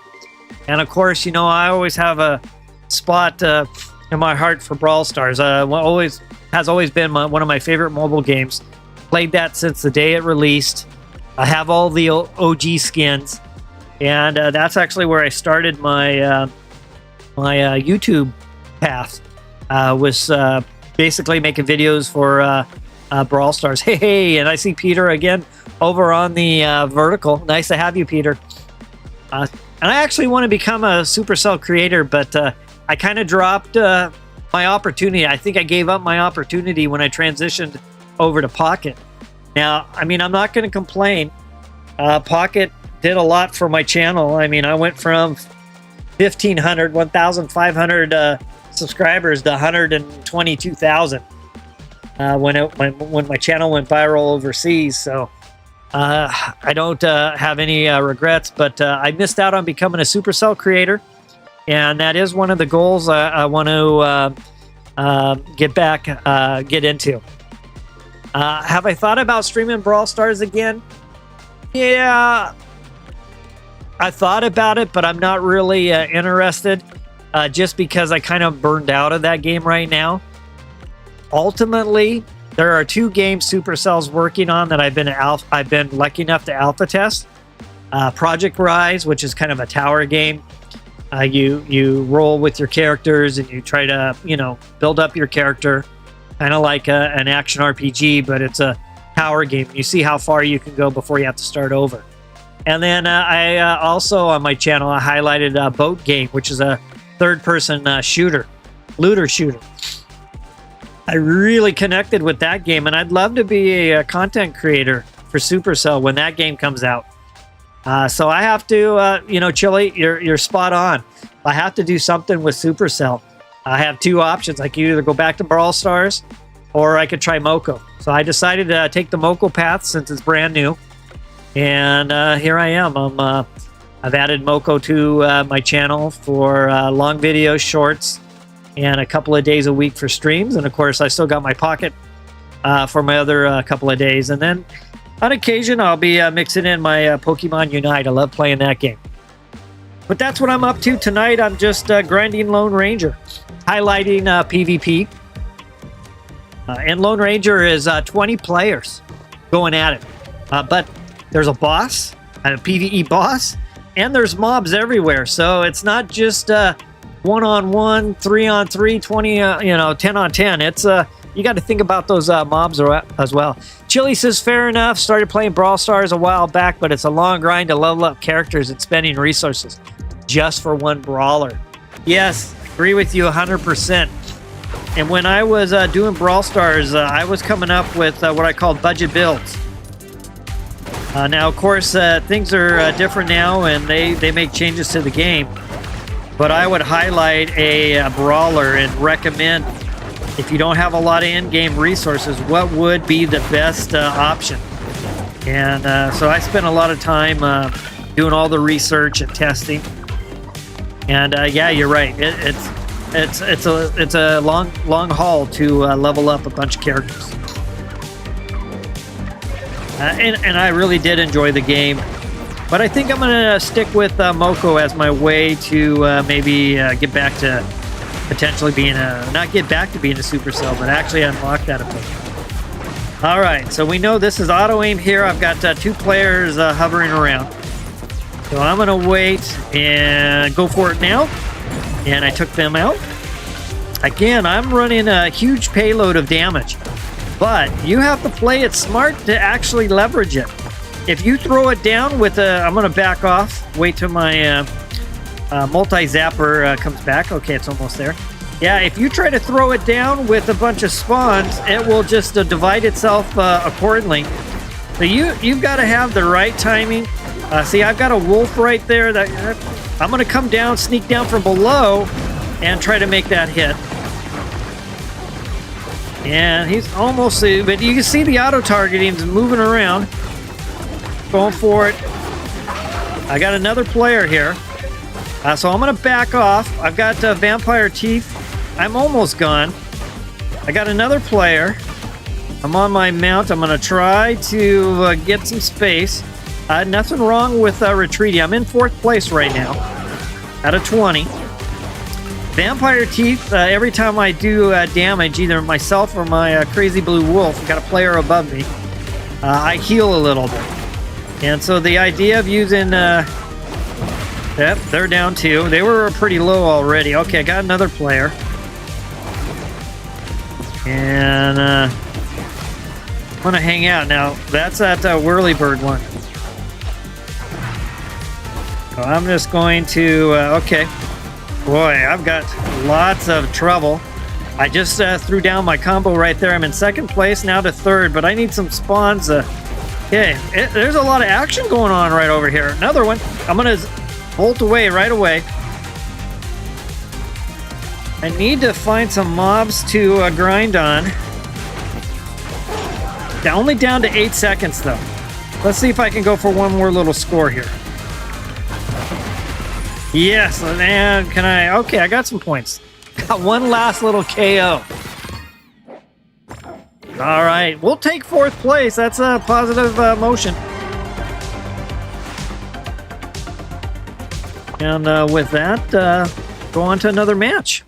Speaker 1: And of course, you know, I always have a spot in my heart for Brawl Stars. Has always been one of my favorite mobile games. Played that since the day it released. I have all the OG skins. And that's actually where I started my my YouTube path. Was basically making videos for Brawl Stars. Hey, and I see Peter again over on the vertical. Nice to have you, Peter. And I actually want to become a Supercell creator, but I kind of dropped my opportunity. I think I gave up my opportunity when I transitioned over to Pocket. Now, I mean, I'm not going to complain. Pocket did a lot for my channel. I mean, I went from 1,500 subscribers to 122,000 when my channel went viral overseas. So I don't have any regrets, but I missed out on becoming a Supercell creator, and that is one of the goals. I want to get into. Have I thought about streaming Brawl Stars again? Yeah, I thought about it, but I'm not really interested, just because I kind of burned out of that game right now. Ultimately, there are 2 games Supercell's working on that I've been lucky enough to alpha test. Project Rise, which is kind of a tower game. You roll with your characters and you try to, build up your character, kind of like an action RPG, but it's a tower game. You see how far you can go before you have to start over. And then I also on my channel I highlighted a Boat Game, which is a third-person looter shooter. I really connected with that game, and I'd love to be a content creator for Supercell when that game comes out. So I have to, Chili, you're spot on. I have to do something with Supercell. I have 2 options. I could either go back to Brawl Stars, or I could try Moko. So I decided to take the Moko path since it's brand new. And here I am. I've added Moko to my channel for long videos, shorts, and a couple of days a week for streams. And of course, I still got my Pocket for my other couple of days. And then on occasion, I'll be mixing in my Pokemon Unite. I love playing that game. But that's what I'm up to tonight. I'm just grinding Lone Ranger, highlighting PvP. And Lone Ranger is 20 players going at it. But there's a boss, a PvE boss, and there's mobs everywhere. So it's not just 1-on-1, 3-on-3, 20, 10-on-10. It's you got to think about those mobs as well. Chili says, fair enough. Started playing Brawl Stars a while back, but it's a long grind to level up characters and spending resources just for one brawler. Yes, agree with you 100%. And when I was doing Brawl Stars, I was coming up with what I called budget builds. Now, of course, things are different now, and they make changes to the game. But I would highlight a brawler and recommend, if you don't have a lot of in-game resources, what would be the best option. And so I spent a lot of time doing all the research and testing. And yeah, you're right. It's a long haul to level up a bunch of characters. And I really did enjoy the game. But I think I'm going to stick with Moko as my way to maybe get back to potentially being not get back to being a Supercell, but actually unlock that ability. All right, so we know this is auto aim here. I've got 2 players hovering around. So I'm going to wait and go for it now. And I took them out. Again, I'm running a huge payload of damage. But you have to play it smart to actually leverage it. If you throw it down with a... I'm going to back off. Wait till my multi-zapper comes back. Okay, it's almost there. Yeah, if you try to throw it down with a bunch of spawns, it will just divide itself accordingly. So you've got to have the right timing. See, I've got a wolf right there. I'm going to come down, sneak down from below, and try to make that hit. And he's almost... But you can see the auto-targeting is moving around. Going for it. I got another player here. So I'm going to back off. I've got Vampire Teeth. I'm almost gone. I got another player. I'm on my mount. I'm going to try to get some space. Nothing wrong with retreating. I'm in 4th place right now out of 20. Vampire Teeth, every time I do damage, either myself or my crazy blue wolf, got a player above me, I heal a little bit. And so the idea of using... Yep, they're down 2. They were pretty low already. Okay, I got another player. And I'm going to hang out. Now, that's that Whirlybird one. So I'm just going to... okay. Boy, I've got lots of trouble. I just threw down my combo right there. I'm in 2nd place, now to 3rd, but I need some spawns. Okay, there's a lot of action going on right over here. Another one. I'm going to bolt away right away. I need to find some mobs to grind on. Only down to 8 seconds, though. Let's see if I can go for one more little score here. Yes, and can I... Okay, I got some points. Got one last little KO. All right, we'll take 4th place. That's a positive motion. And with that, go on to another match.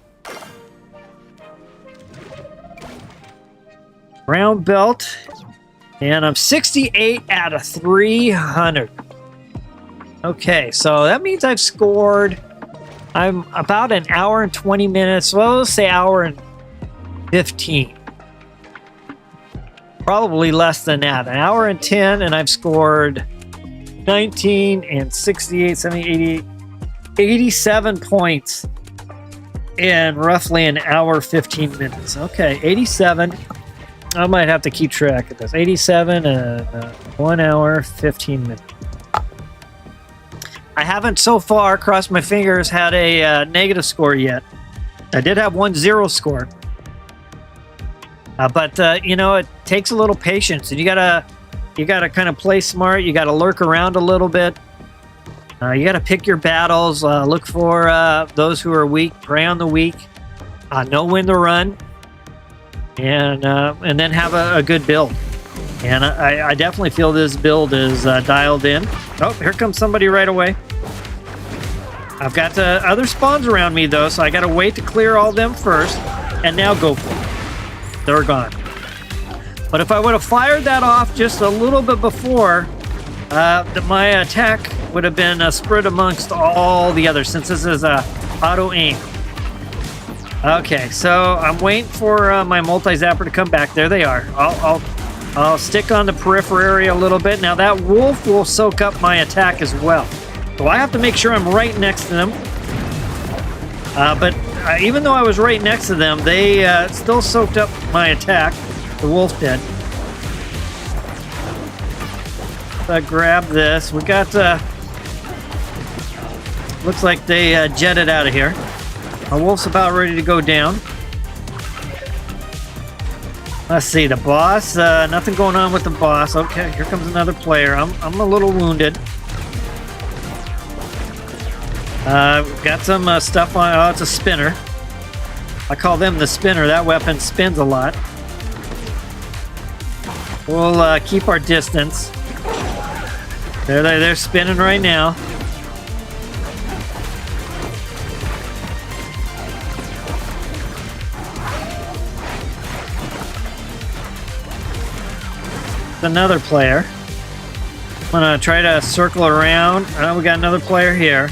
Speaker 1: Brown belt. And I'm 68 out of 300. Okay, so that means I've scored... I'm about an hour and 20 minutes. Well, let's say hour and 15. Probably less than that. An hour and 10, and I've scored 19 and 68, 70, 88, 87 points in roughly an hour, 15 minutes. Okay, 87. I might have to keep track of this. 87 and 1 hour, 15 minutes. I haven't so far, crossed my fingers, had a negative score yet. I did have 1 0 score. But you know, it takes a little patience, and you gotta kind of play smart. You gotta lurk around a little bit. You gotta pick your battles. Look for those who are weak. Prey on the weak. Know when to run, and then have a good build. And I definitely feel this build is dialed in. Oh, here comes somebody right away. I've got other spawns around me though, so I gotta wait to clear all them first, and now go for it. They're gone. But if I would have fired that off just a little bit before, my attack would have been spread amongst all the others, since this is auto aim. Okay, so I'm waiting for my multi-zapper to come back. There they are. I'll stick on the periphery area a little bit. Now that wolf will soak up my attack as well. So I have to make sure I'm right next to them. But even though I was right next to them, they still soaked up my attack. The wolf did. So grab this. We got... looks like they jetted out of here. Our wolf's about ready to go down. Let's see, the boss. Nothing going on with the boss. Okay, here comes another player. I'm a little wounded. Got some stuff on... Oh, it's a spinner. I call them the spinner. That weapon spins a lot. We'll keep our distance. They're spinning right now. Another player. I'm gonna try to circle around. We got another player here.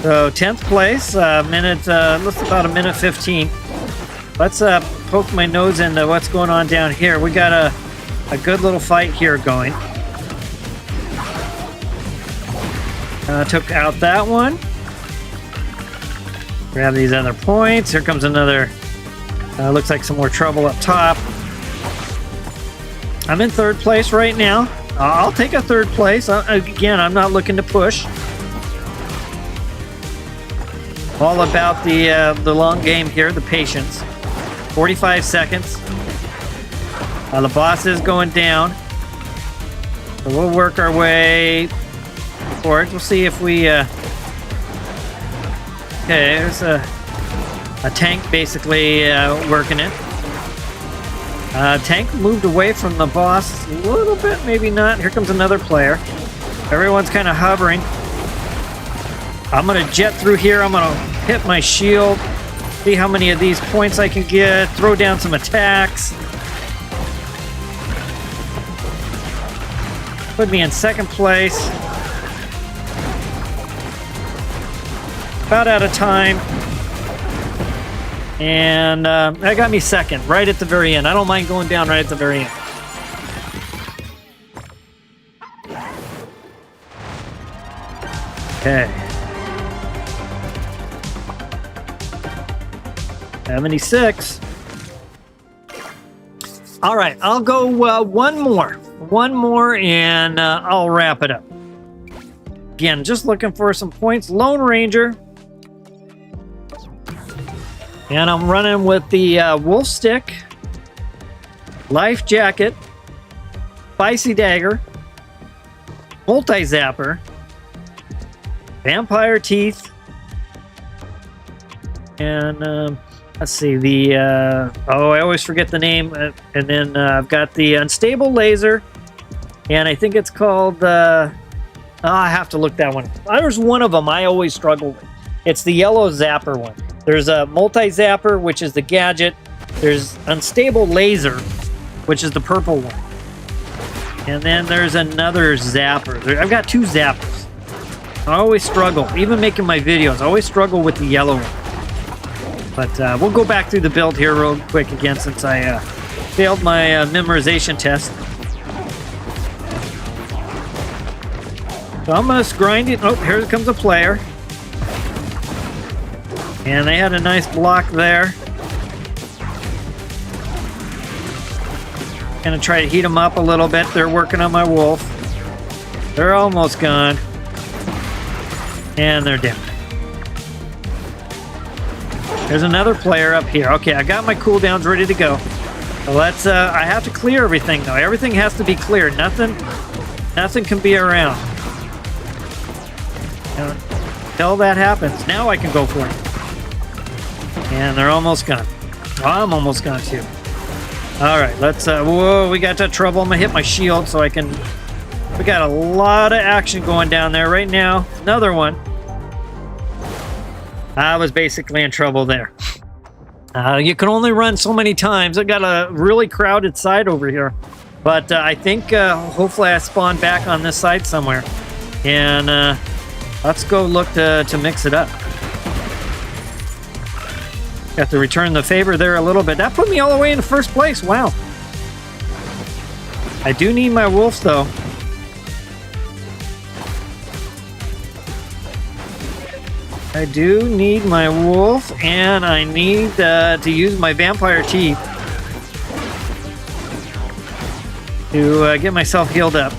Speaker 1: So 10th place, minute. Looks about a minute 15. Let's poke my nose into what's going on down here. We got a good little fight here going. Took out that one. Grab these other points. Here comes another. Looks like some more trouble up top. I'm in 3rd place right now. I'll take a 3rd place. Again, I'm not looking to push. All about the long game here, the patience. 45 seconds. The boss is going down. So we'll work our way forward. We'll see if we... Okay, there's a tank basically working it. Tank moved away from the boss a little bit, maybe not. Here comes another player. Everyone's kind of hovering. I'm going to jet through here. I'm going to hit my shield. See how many of these points I can get. Throw down some attacks. Put me in 2nd place. About out of time. And that got me 2nd, right at the very end. I don't mind going down right at the very end. Okay. 76. All right, I'll go one more, and I'll wrap it up. Again, just looking for some points. Lone Ranger. And I'm running with the Wolf Stick, Life Jacket, Spicy Dagger, Multi-Zapper, Vampire Teeth, And let's see, the oh, I always forget the name. And then I've got the unstable laser, and I think it's called oh, I have to look that one. There's one of them I always struggle with. It's the yellow zapper one. There's a multi-zapper, which is the gadget. There's unstable laser, which is the purple one. And then there's another zapper. I've got two zappers. I always struggle, even making my videos, I always struggle with the yellow one. But we'll go back through the build here real quick again, since I failed my memorization test. So I'm just grinding. Oh, here comes a player. And they had a nice block there. Gonna try to heat them up a little bit. They're working on my wolf. They're almost gone. And they're down. There's another player up here. Okay, I got my cooldowns ready to go. So let's, I have to clear everything though. Everything has to be cleared. Nothing can be around. Until that happens, now I can go for it. And they're almost gone. Oh, I'm almost gone too. All right, let's, whoa, we got that trouble. I'm gonna hit my shield so I can, we got a lot of action going down there right now. Another one. I was basically in trouble there. You can only run so many times. I got a really crowded side over here. But I think hopefully I spawn back on this side somewhere. And let's go look to mix it up. Got to return the favor there a little bit. That put me all the way in the first place. Wow. I do need my wolves, though. I do need my wolf, and I need to use my vampire teeth to get myself healed up.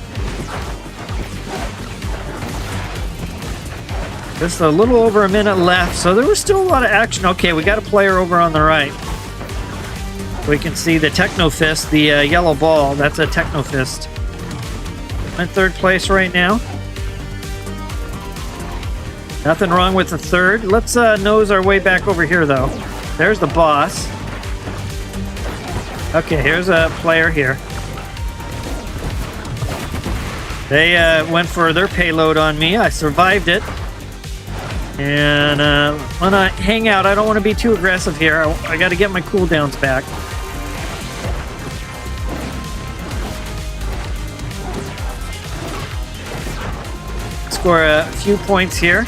Speaker 1: Just a little over a minute left, so there was still a lot of action. Okay, we got a player over on the right. We can see the Techno Fist, the yellow ball. That's a Techno Fist. I'm in third place right now. Nothing wrong with the third. Let's nose our way back over here, though. There's the boss. Okay, here's a player here. They went for their payload on me. I survived it. And I'm gonna hang out. I don't want to be too aggressive here. I got to get my cooldowns back. Score a few points here.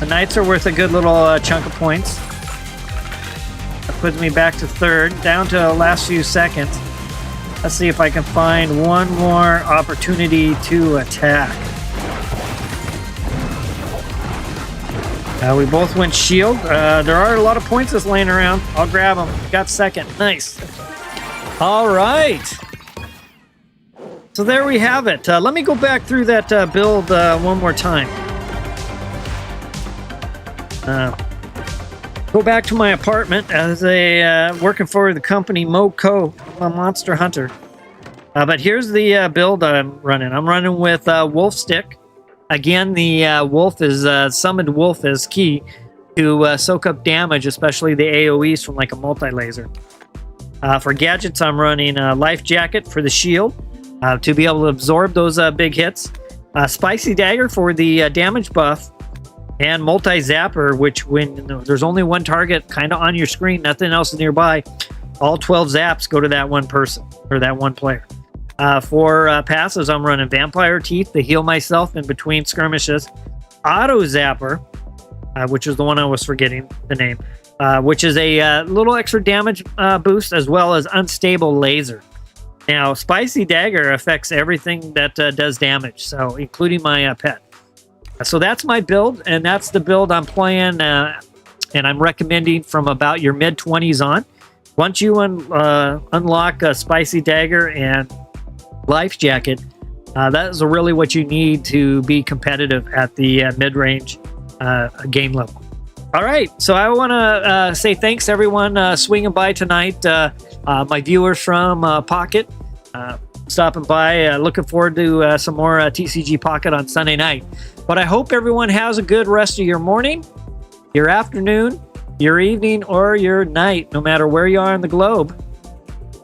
Speaker 1: The Knights are worth a good little chunk of points. That puts me back to third, down to the last few seconds. Let's see if I can find one more opportunity to attack. We both went shield. There are a lot of points that's laying around. I'll grab them. Got second. Nice. All right. So there we have it. Let me go back through that build one more time. Go back to my apartment as a working for the company MoCo. I'm a monster hunter. But here's the build I'm running. I'm running with Wolf Stick. Again, the wolf is summoned wolf is key to soak up damage, especially the AoEs from like a multi-laser. For gadgets, I'm running Life Jacket for the shield to be able to absorb those big hits. Spicy Dagger for the damage buff, and Multi-Zapper, which when there's only one target kind of on your screen, nothing else is nearby, all 12 zaps go to that one person or that one player. For passives, I'm running Vampire Teeth to heal myself in between skirmishes. Auto Zapper, which is the one I was forgetting the name, which is a little extra damage boost, as well as Unstable Laser. Now, Spicy Dagger affects everything that does damage, so including my pet. So that's my build, and that's the build I'm playing, and I'm recommending from about your mid-20s on. Once you unlock Spicy Dagger and Life Jacket, that is really what you need to be competitive at the mid-range game level. All right, so I want to say thanks everyone swinging by tonight. My viewers from Pocket stopping by. Looking forward to some more TCG Pocket on Sunday night. But I hope everyone has a good rest of your morning. your afternoon, your evening, or your night, no matter where you are on the globe.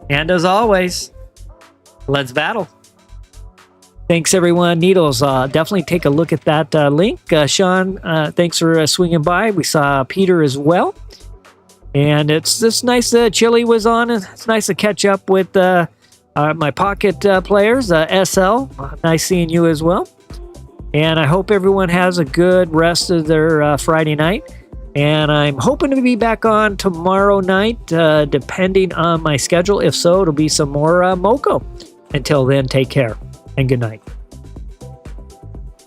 Speaker 1: And as always, let's battle. Thanks, everyone. Needles, definitely take a look at that link. Sean, thanks for swinging by. We saw Peter as well. And it's just nice that Chili was on. It's nice to catch up with my pocket players. SL, nice seeing you as well. And I hope everyone has a good rest of their Friday night. And I'm hoping to be back on tomorrow night, depending on my schedule. If so, it'll be some more Moco. Until then, take care and good night.